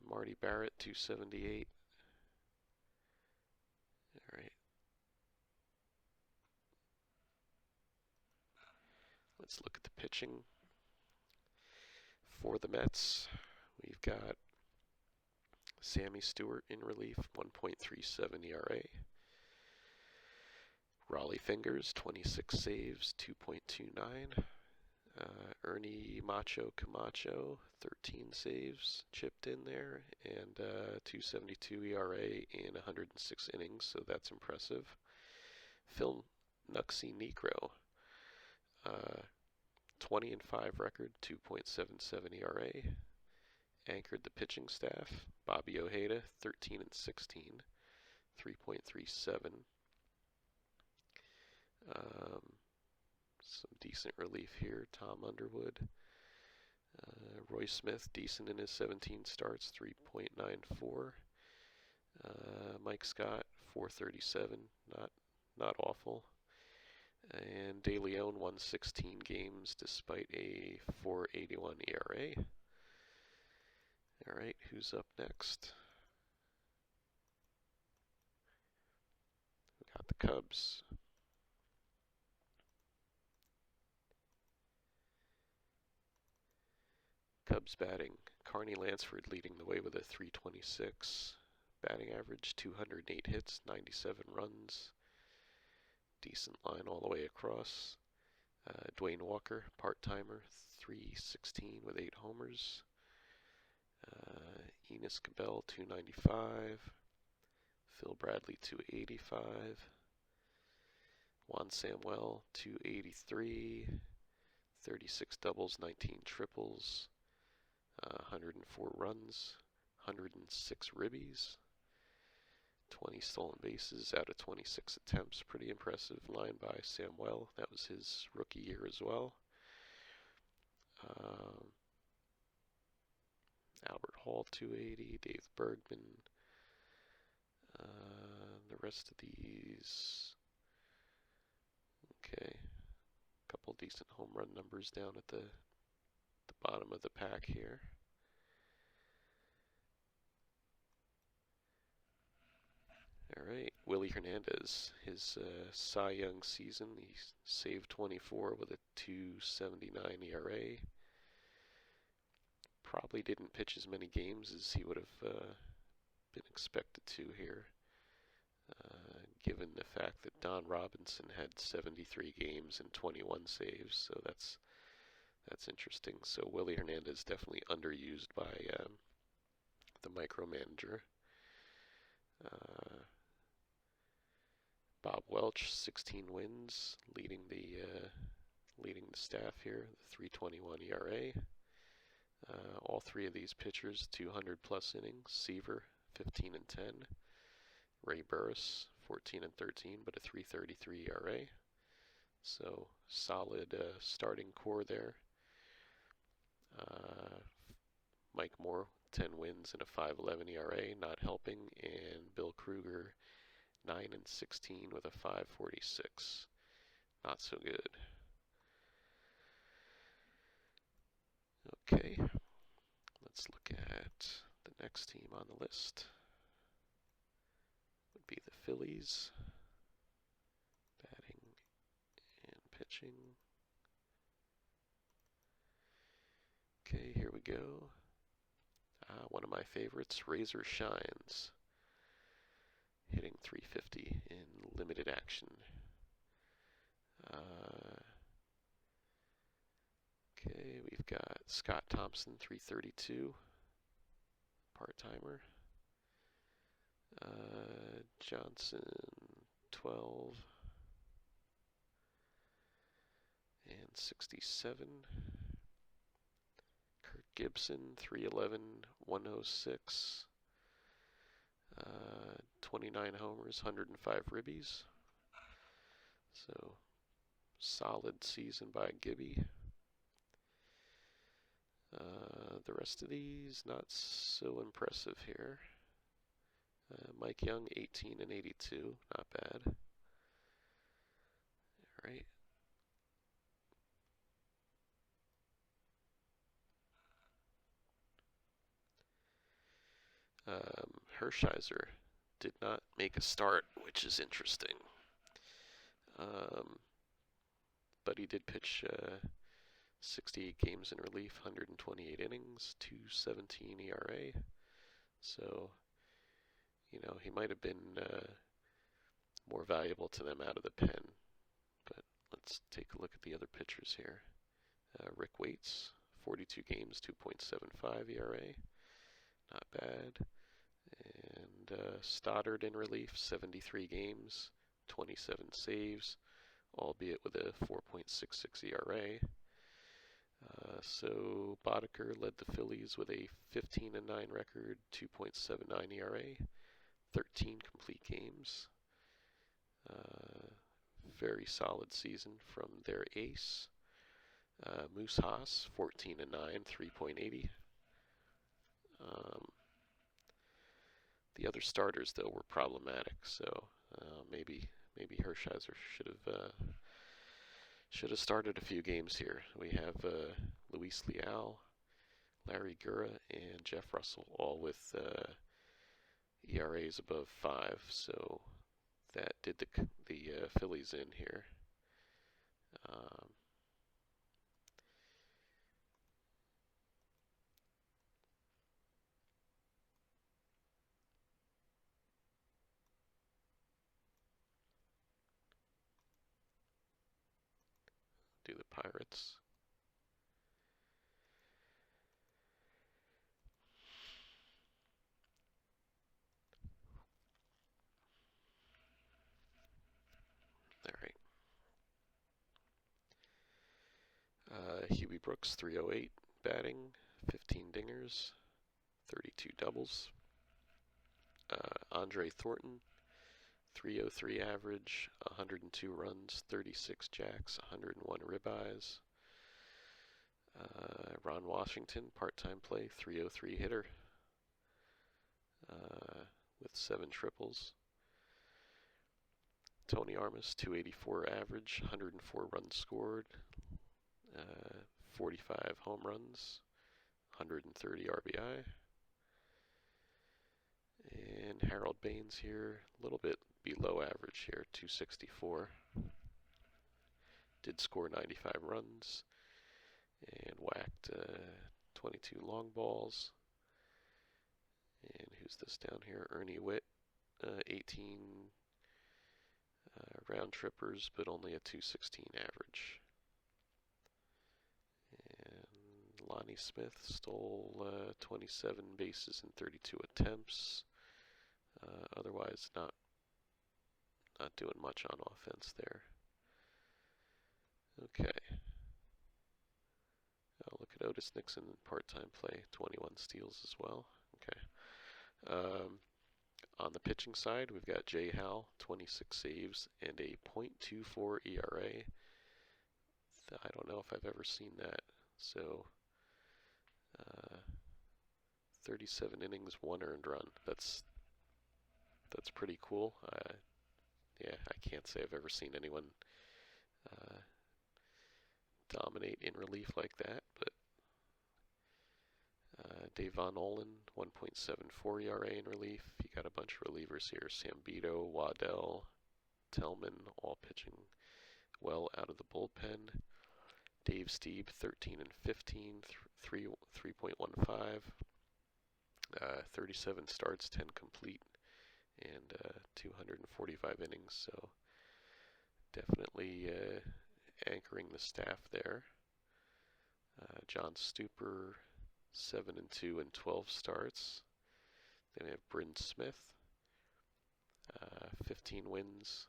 Marty Barrett, 278. All right. Let's look at the pitching. For the Mets, we've got Sammy Stewart in relief, 1.37 ERA. Raleigh Fingers, 26 saves, 2.29. Ernie Macho Camacho, 13 saves chipped in there, and 2.72 ERA in 106 innings, so that's impressive. Phil Nuxie Negro, 20-5 record, 2.77 ERA. Anchored the pitching staff. Bobby Ojeda, 13-16, 3.37. Some decent relief here. Tom Underwood. Roy Smith, decent in his 17 starts, 3.94. Mike Scott, 437, not awful. And De Leon won 16 games despite a 4.81 ERA. All right, who's up next? We got the Cubs. Cubs batting. Carney Lansford leading the way with a 326 batting average, 208 hits, 97 runs. Decent line all the way across. Dwayne Walker, part-timer, 316 with 8 homers. Enos Cabell, 295. Phil Bradley, 285. Juan Samuel, 283. 36 doubles, 19 triples. 104 runs, 106 ribbies, 20 stolen bases out of 26 attempts. Pretty impressive line by Samuel. That was his rookie year as well. Albert Hall, 280. Dave Bergman. The rest of these, okay. A couple decent home run numbers down at the bottom of the pack here. All right, Willie Hernandez, his Cy Young season, he saved 24 with a 2.79 ERA. Probably didn't pitch as many games as he would have been expected to here, given the fact that Don Robinson had 73 games and 21 saves, so that's interesting. So Willie Hernandez definitely underused by the micromanager. Bob Welch, 16 wins, leading the staff here, the 3.21 ERA. All three of these pitchers, 200 plus innings. Seaver, 15-10. Ray Burris, 14-13, but a 3.33 ERA. So solid starting core there. Mike Moore, 10 wins and a 5.11 ERA, not helping, and Bill Kruger, 9-16 with a 5.46. Not so good. Okay, let's look at the next team on the list. Would be the Phillies, batting and pitching. Okay, here we go. One of my favorites, Razor Shines, hitting 350 in limited action. Okay, we've got Scott Thompson, 332, part-timer. Johnson, 12, and 67. Kurt Gibson, 311, 106. 29 homers, 105 ribbies. So, solid season by Gibby. The rest of these, not so impressive here. Mike Young, 18-82, not bad. All right. Hershiser did not make a start, which is interesting. But he did pitch 68 games in relief, 128 innings, 2.17 ERA. So, you know, he might have been more valuable to them out of the pen. But let's take a look at the other pitchers here. Rick Waits, 42 games, 2.75 ERA, not bad. And Stoddard in relief, 73 games, 27 saves, albeit with a 4.66 ERA. So Boddicker led the Phillies with a 15-9 record, 2.79 ERA, 13 complete games. Very solid season from their ace. Moose Haas, 14-9, 3.80. The other starters, though, were problematic, so maybe Hershiser should have started a few games here. We have Luis Leal, Larry Gura, and Jeff Russell, all with ERAs above 5, so that did the Phillies in here. Do the Pirates. All right. Huey Brooks, 308 batting, 15 dingers, 32 doubles. Andre Thornton, 303 average, 102 runs, 36 jacks, 101 ribeyes. Ron Washington, part-time play, 303 hitter with 7 triples. Tony Armas, 284 average, 104 runs scored, 45 home runs, 130 RBI. And Harold Baines here, a little bit below average here, 264. Did score 95 runs and whacked 22 long balls. And who's this down here? Ernie Witt, 18 round trippers, but only a 216 average. And Lonnie Smith stole 27 bases in 32 attempts. Otherwise, not doing much on offense there. Okay. Look at Otis Nixon in part-time play, 21 steals as well. Okay. On the pitching side, we've got Jay Howell, 26 saves and a .24 ERA. I don't know if I've ever seen that. So, 37 innings, 1 earned run. That's pretty cool. Yeah, I can't say I've ever seen anyone dominate in relief like that, but Dave Von Olin, 1.74 ERA in relief. You got a bunch of relievers here. Sambito, Waddell, Tellman, all pitching well out of the bullpen. Dave Stieb, 13 and 15, 3.15. 37 starts, 10 complete, and 245 innings. So definitely anchoring the staff there. John Stuper, 7 and 2 and 12 starts. Then we have Bryn Smith, 15 wins,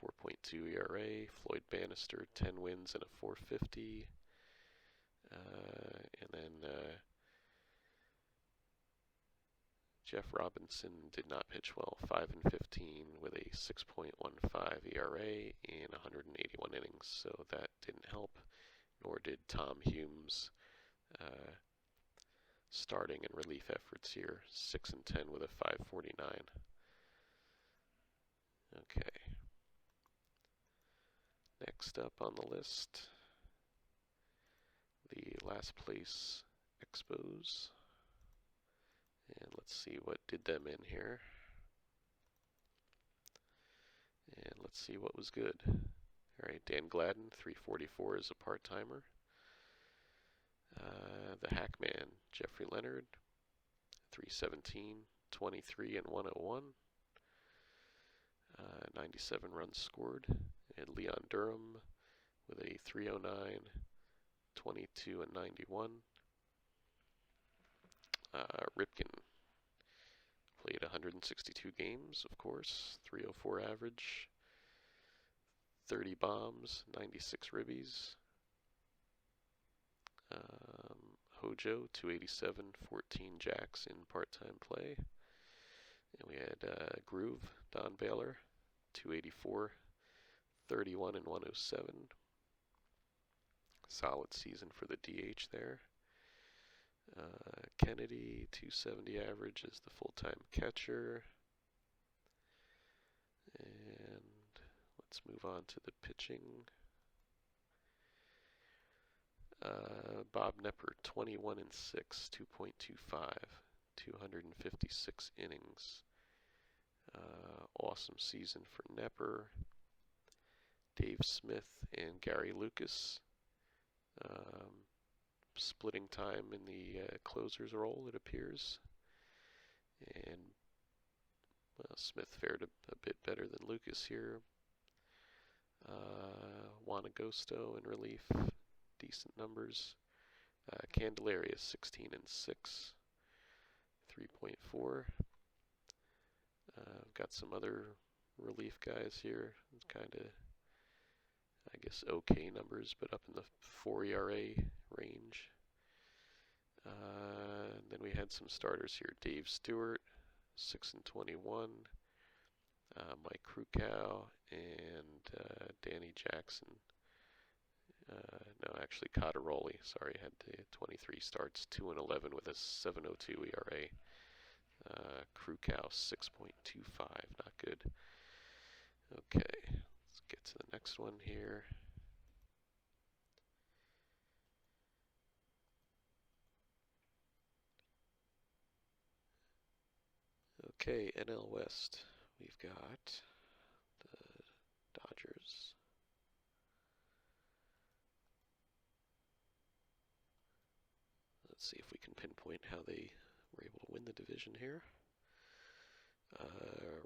4.2 ERA. Floyd Bannister, 10 wins and a 4.50. And then Jeff Robinson did not pitch well, 5 and 15 with a 6.15 ERA in 181 innings, so that didn't help, nor did Tom Humes starting and relief efforts here, 6 and 10 with a 5.49. Okay. Next up on the list, the last place Expos. And let's see what did them in here. And let's see what was good. All right, Dan Gladden, 344 is a part-timer. The Hackman, Jeffrey Leonard, 317, 23 and 101. 97 runs scored. And Leon Durham with a 309, 22 and 91. Ripken played 162 games, of course, 304 average, 30 bombs, 96 ribbies. Hojo, 287, 14 jacks in part-time play. And we had Groove, Don Baylor, 284, 31 and 107. Solid season for the DH there. Kennedy, 270 average as the full-time catcher. And let's move on to the pitching. Bob Nepper, 21 and 6, 2.25, 256 innings. Awesome season for Nepper. Dave Smith and Gary Lucas splitting time in the closer's role, it appears. And Smith fared a bit better than Lucas here. Wanagosto in relief, decent numbers. Candelaria, 16 and 6, 3.4. I've got some other relief guys here. It's kind of, I guess, okay numbers, but up in the 4 ERA range. And then we had some starters here. Dave Stewart, 6 and 21. Mike Krukow and Danny Jackson. No, actually Cotteroli. Sorry, had the 23 starts, 2 and 11 with a 7.02 ERA. Krukow, 6.25, not good. Okay, let's get to the next one here. Okay, NL West. We've got the Dodgers. Let's see if we can pinpoint how they were able to win the division here.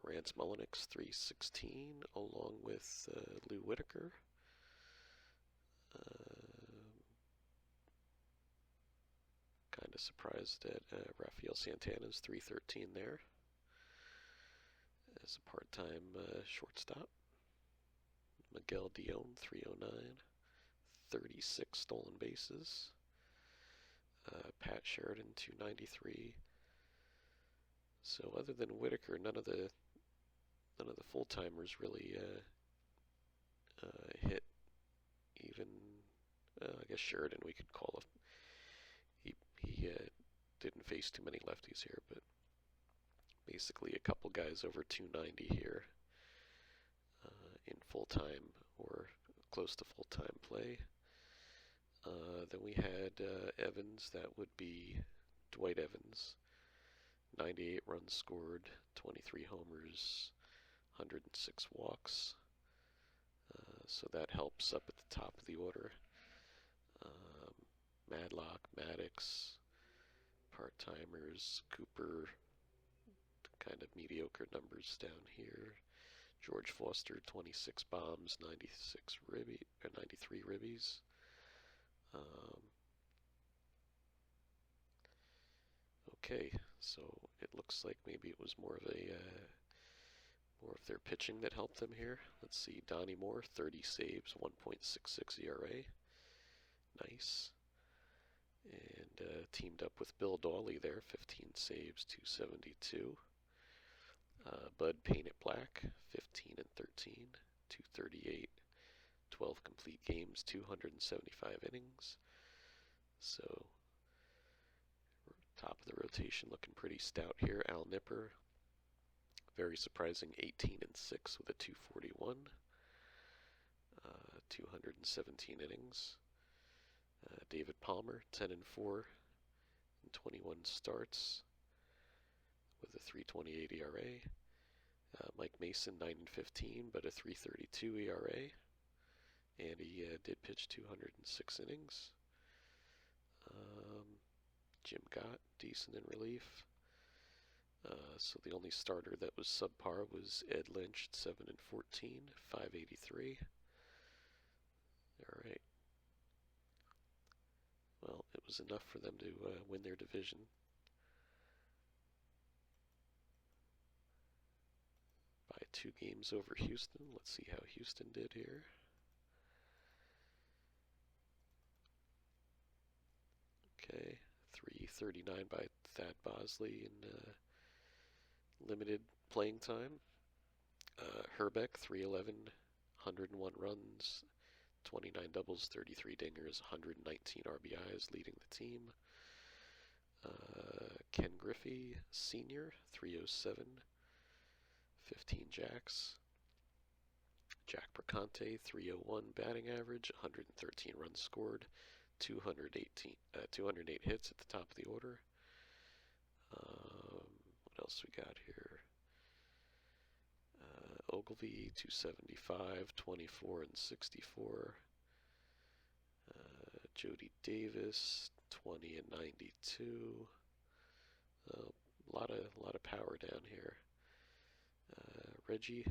Rance Mullenix, 316, along with Lou Whitaker. Kind of surprised at Rafael Santana's 313 there as a part-time shortstop. Miguel Dion, 309, 36 stolen bases. Pat Sheridan, 293. So other than Whitaker, none of the full-timers really hit. Even I guess Sheridan we could call a. He didn't face too many lefties here, but basically a couple guys over 290 here in full-time or close to full-time play. Then we had Evans, that would be Dwight Evans, 98 runs scored, 23 homers, 106 walks. So that helps up at the top of the order. Madlock, Maddox, part-timers, Cooper, kind of mediocre numbers down here. George Foster, 26 bombs, 93 ribbies. Okay, so it looks like maybe it was more of their pitching that helped them here. Let's see, Donnie Moore, 30 saves, 1.66 ERA. Nice. And teamed up with Bill Dawley there, 15 saves, 272. Bud Painted Black, 15 and 13, 238, 12 complete games, 275 innings. So top of the rotation looking pretty stout here. Al Nipper, very surprising, 18 and 6 with a 241, 217 innings. David Palmer, 10 and 4 in 21 starts with a 3.28 ERA. Mike Mason, 9 and 15, but a 3.32 ERA. And he did pitch 206 innings. Jim Gott, decent in relief. So the only starter that was subpar was Ed Lynch, 7 and 14, 583. All right. was enough for them to win their division. By 2 games over Houston. Let's see how Houston did here. Okay, 339 by Thad Bosley in limited playing time. Herbeck, 311, 101 runs, 29 doubles, 33 dingers, 119 RBIs, leading the team. Ken Griffey, senior, 307, 15 jacks. Jack Perconte, 301 batting average, 113 runs scored, 208 hits at the top of the order. What else we got here? Ogilvy, 275, 24 and 64. Jody Davis, 20 and 92. A lot of power down here. Reggie,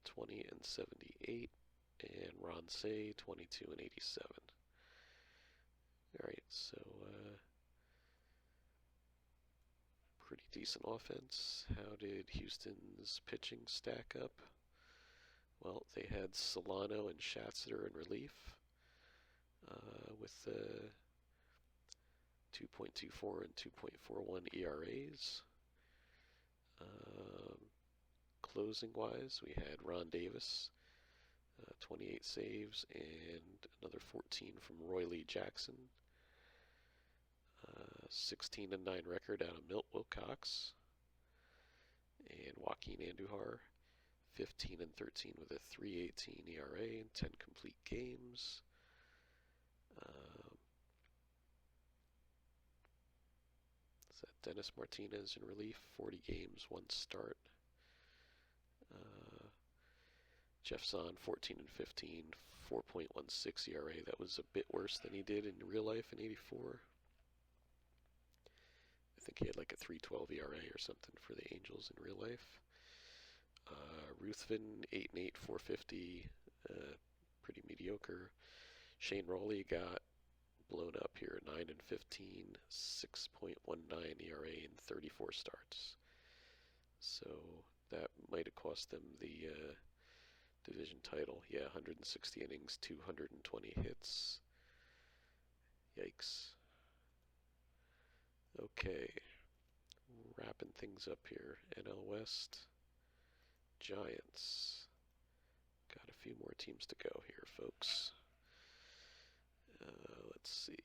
20 and 78, and Ron Say, 22 and 87. All right, so pretty decent offense. How did Houston's pitching stack up? Well, they had Solano and Schatzter in relief with 2.24 and 2.41 ERAs. Closing wise, we had Ron Davis, 28 saves, and another 14 from Roy Lee Jackson. 16 and 9 record out of Milt Wilcox. And Joaquin Andujar, 15 and 13 with a 3.18 ERA and 10 complete games. Is that Dennis Martinez in relief? 40 games, 1 start. Jeff Zahn, 14 and 15, 4.16 ERA. That was a bit worse than he did in real life in '84. I think he had like a 3.12 ERA or something for the Angels in real life. Ruthven, 8 and 8, 450, pretty mediocre. Shane Rowley got blown up here, 9 and 15, 6.19 ERA in 34 starts. So that might have cost them the division title. Yeah, 160 innings, 220 hits. Yikes. Okay, wrapping things up here. NL West, Giants. Got a few more teams to go here, folks. Let's see.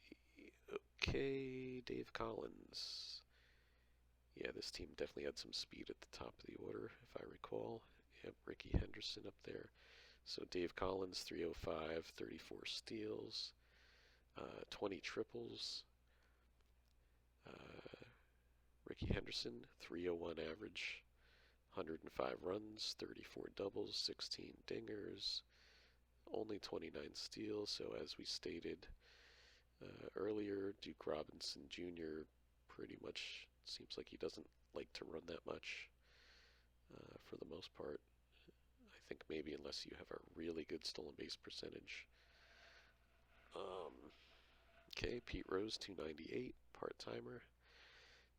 Okay, Dave Collins. Yeah, this team definitely had some speed at the top of the order, if I recall. Yep, Ricky Henderson up there. So Dave Collins, 305, 34 steals, 20 triples. Ricky Henderson, 301 average, 105 runs, 34 doubles, 16 dingers, only 29 steals. So as we stated earlier, Duke Robinson Jr. pretty much seems like he doesn't like to run that much for the most part. I think maybe unless you have a really good stolen base percentage. Okay, Pete Rose, 298, part-timer.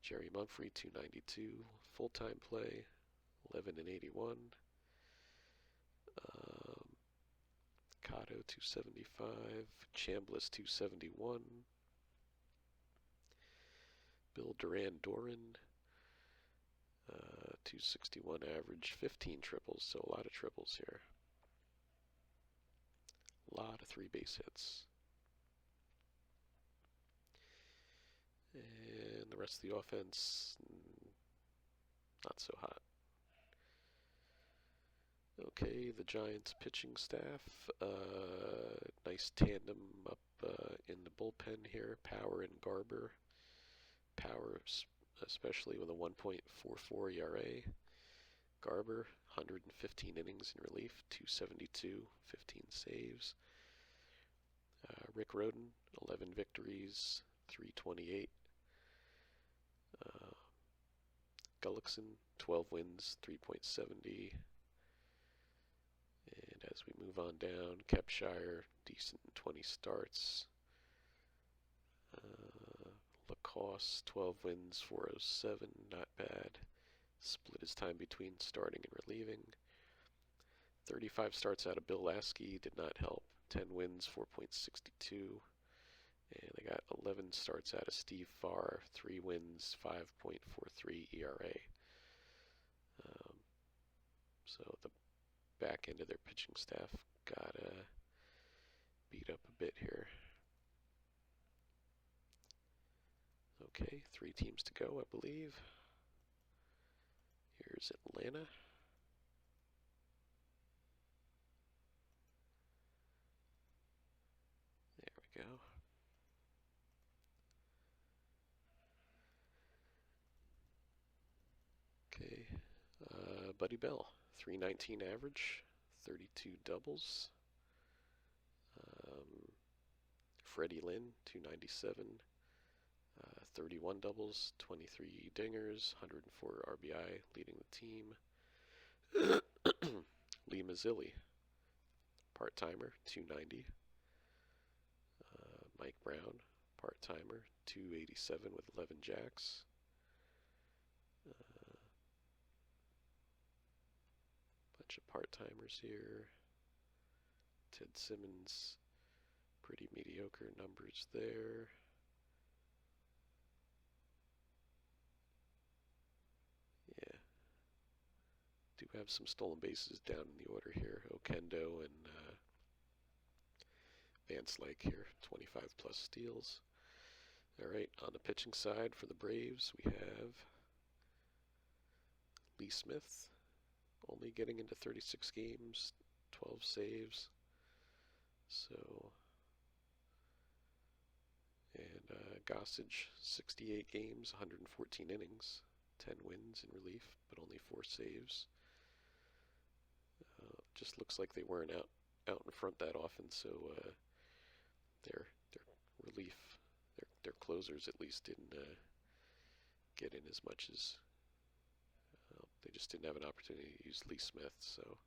Jerry Mumphrey, 292, full-time play, 11 and 81. Cotto, 275, Chambliss, 271. Bill Duran-Doran, 261 average, 15 triples, so a lot of triples here. A lot of 3 base hits. And the rest of the offense, not so hot. Okay, the Giants pitching staff, nice tandem up in the bullpen here, Power and Garber. Power especially with a 1.44 ERA. Garber, 115 innings in relief, 272, 15 saves. Rick Rhoden, 11 victories, 328. Gullickson, 12 wins, 3.70. And as we move on down, Kepshire, decent in 20 starts. Lacoste, 12 wins, 407, not bad. Split his time between starting and relieving. 35 starts out of Bill Lasky, did not help. 10 wins, 4.62. And I got 11 starts out of Steve Farr, 3 wins, 5.43 ERA. So the back end of their pitching staff got beat up a bit here. Okay, 3 teams to go, I believe. Here's Atlanta. There we go. Okay, Buddy Bell, 319 average, 32 doubles. Freddie Lynn, 297, 31 doubles, 23 dingers, 104 RBI, leading the team. Lee Mazzilli, part-timer, 290. Mike Brown, part-timer, 287 with 11 jacks. Bunch of part-timers here. Ted Simmons, pretty mediocre numbers there. Yeah. Do have some stolen bases down in the order here. Okendo and Van Slyke here, 25 plus steals. Alright, on the pitching side for the Braves, we have Lee Smith, only getting into 36 games, 12 saves. So, and Gossage, 68 games, 114 innings, 10 wins in relief, but only 4 saves. Just looks like they weren't out in front that often, so their relief, their closers at least didn't get in as much as they just didn't have an opportunity to use Lee Smith. So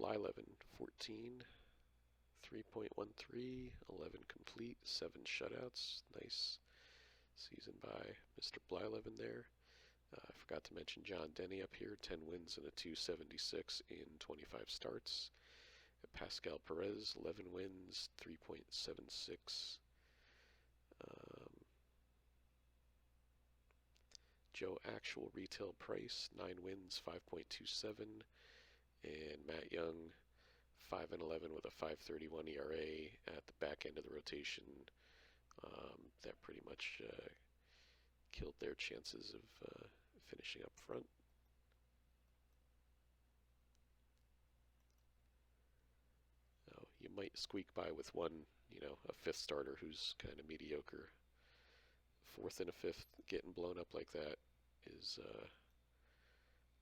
Blyleven, 14, 3.13, 11 complete, 7 shutouts. Nice season by Mr. Blyleven there. I forgot to mention John Denny up here, 10 wins and a 276 in 25 starts. Pascal Perez, 11 wins, 3.76. Joe Actual Retail Price, 9 wins, 5.27. And Matt Young, 5 and 11 with a 5.31 ERA at the back end of the rotation. That pretty much killed their chances of finishing up front. You might squeak by with one, a fifth starter who's kind of mediocre. Fourth and a fifth getting blown up like that is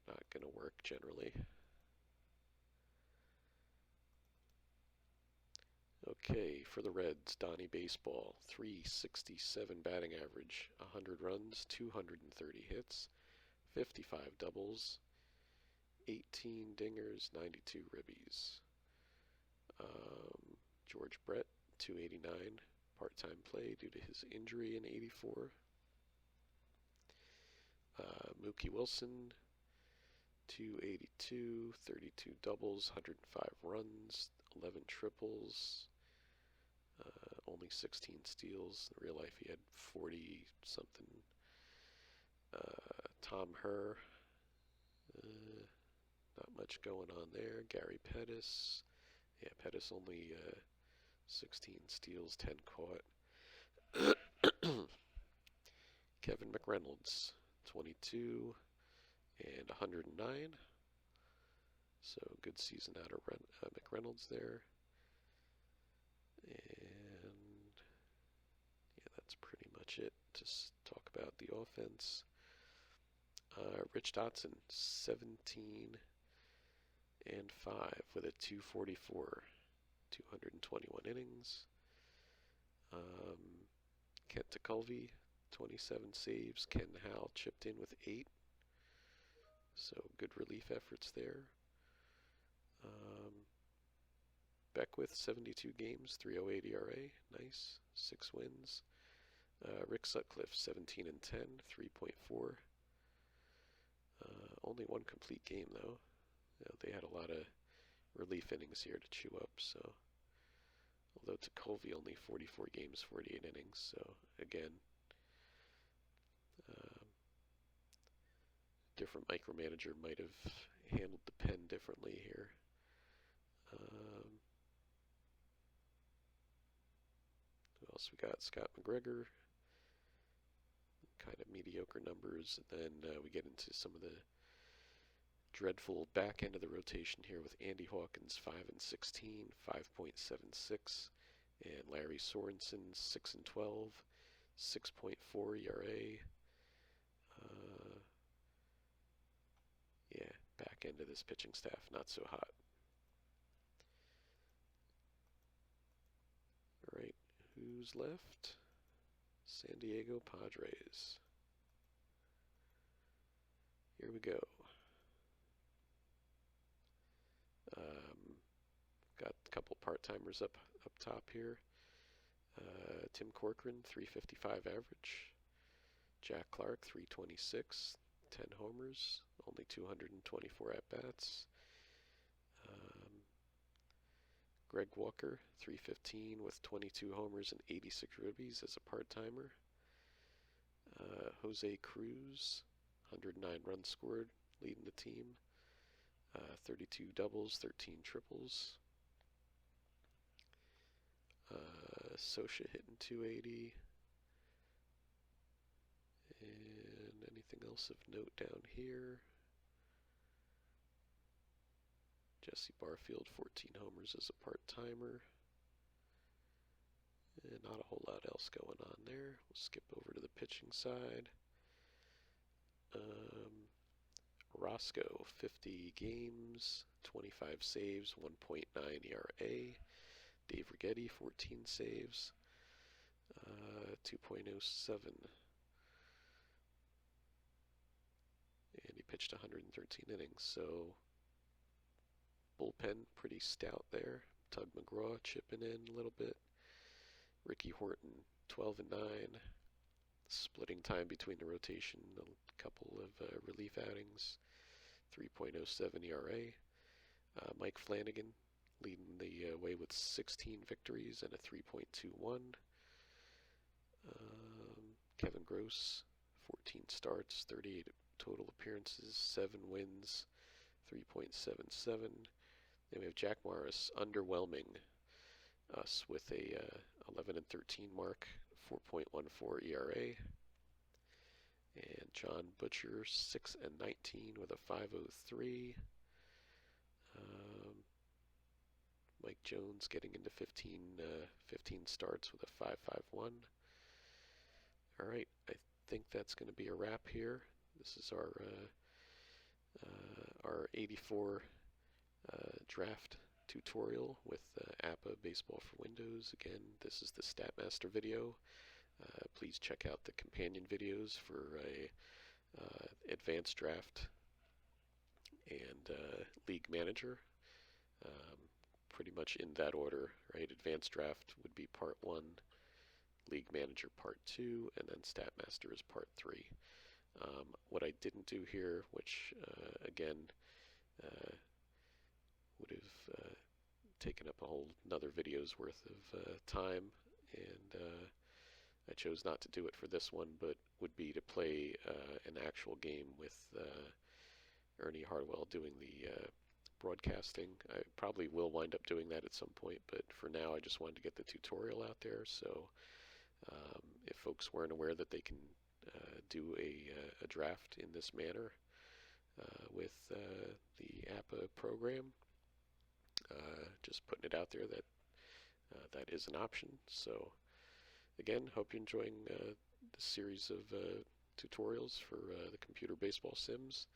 not going to work generally. Okay, for the Reds, Donnie Baseball, 367 batting average, 100 runs, 230 hits, 55 doubles, 18 dingers, 92 ribbies. George Brett, 289, part-time play due to his injury in 84. Mookie Wilson, 282, 32 doubles, 105 runs, 11 triples, only 16 steals. In real life, he had 40-something. Tom Herr, not much going on there. Gary Pettis, yeah, Pettis only 16 steals, 10 caught. Kevin McReynolds, 22 and 109. So good season out of McReynolds there. And yeah, that's pretty much it to talk about the offense. Rich Dotson, 17 and 5 with a 244, 221 innings. Kent Tekulve, 27 saves. Ken Howell chipped in with 8. So good relief efforts there. Beckwith, 72 games, 3.08 ERA, nice, 6 wins. Rick Sutcliffe, 17 and 10, 3.4. Only one complete game though. They had a lot of relief innings here to chew up. So, although to Colby only 44 games, 48 innings. So again, different micromanager might have handled the pen differently here. Who else we got? Scott McGregor. Kind of mediocre numbers. And then we get into some of the dreadful back end of the rotation here with Andy Hawkins, 5 and 16, 5.76. And Larry Sorensen, 6 and 12, 6.4 ERA. Yeah, back end of this pitching staff, not so hot. All right, who's left? San Diego Padres. Here we go. Got a couple part-timers up top here. Tim Corcoran, 355 average. Jack Clark, 326, 10 homers, only 224 at-bats. Greg Walker, 315 with 22 homers and 86 ribbies as a part-timer. Jose Cruz, 109 runs scored, leading the team. 32 doubles, 13 triples. Sosha hitting 280. And anything else of note down here? Jesse Barfield, 14 homers as a part-timer. And not a whole lot else going on there. We'll skip over to the pitching side. Roscoe, 50 games, 25 saves, 1.9 ERA. Dave Righetti, 14 saves, 2.07. And he pitched 113 innings, so bullpen pretty stout there. Tug McGraw chipping in a little bit. Ricky Horton, 12 and 9. Splitting time between the rotation, a couple of relief outings, 3.07 ERA. Mike Flanagan leading the way with 16 victories and a 3.21. Kevin Gross, 14 starts, 38 total appearances, 7 wins, 3.77. Then we have Jack Morris underwhelming us with a 11 and 13 mark, 4.14 ERA. And John Butcher, 6 and 19 with a 5.03. Mike Jones getting into 15 starts with a 5.51. All right, I think that's going to be a wrap here. This is our 84 draft tutorial with APBA Baseball for Windows. Again, this is the StatMaster video. Please check out the companion videos for a advanced draft and league manager. Pretty much in that order, right? Advanced draft would be part 1, league manager part 2, and then StatMaster is part 3. What I didn't do here, which again would have taken up a whole another video's worth of time, and I chose not to do it for this one, but would be to play an actual game with Ernie Hartwell doing the broadcasting. I probably will wind up doing that at some point, but for now I just wanted to get the tutorial out there. So if folks weren't aware that they can do a draft in this manner with the APBA program, just putting it out there that that is an option. So again, hope you're enjoying the series of tutorials for the computer baseball sims,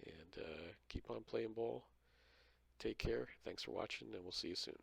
and keep on playing ball. Take care, thanks for watching, and we'll see you soon.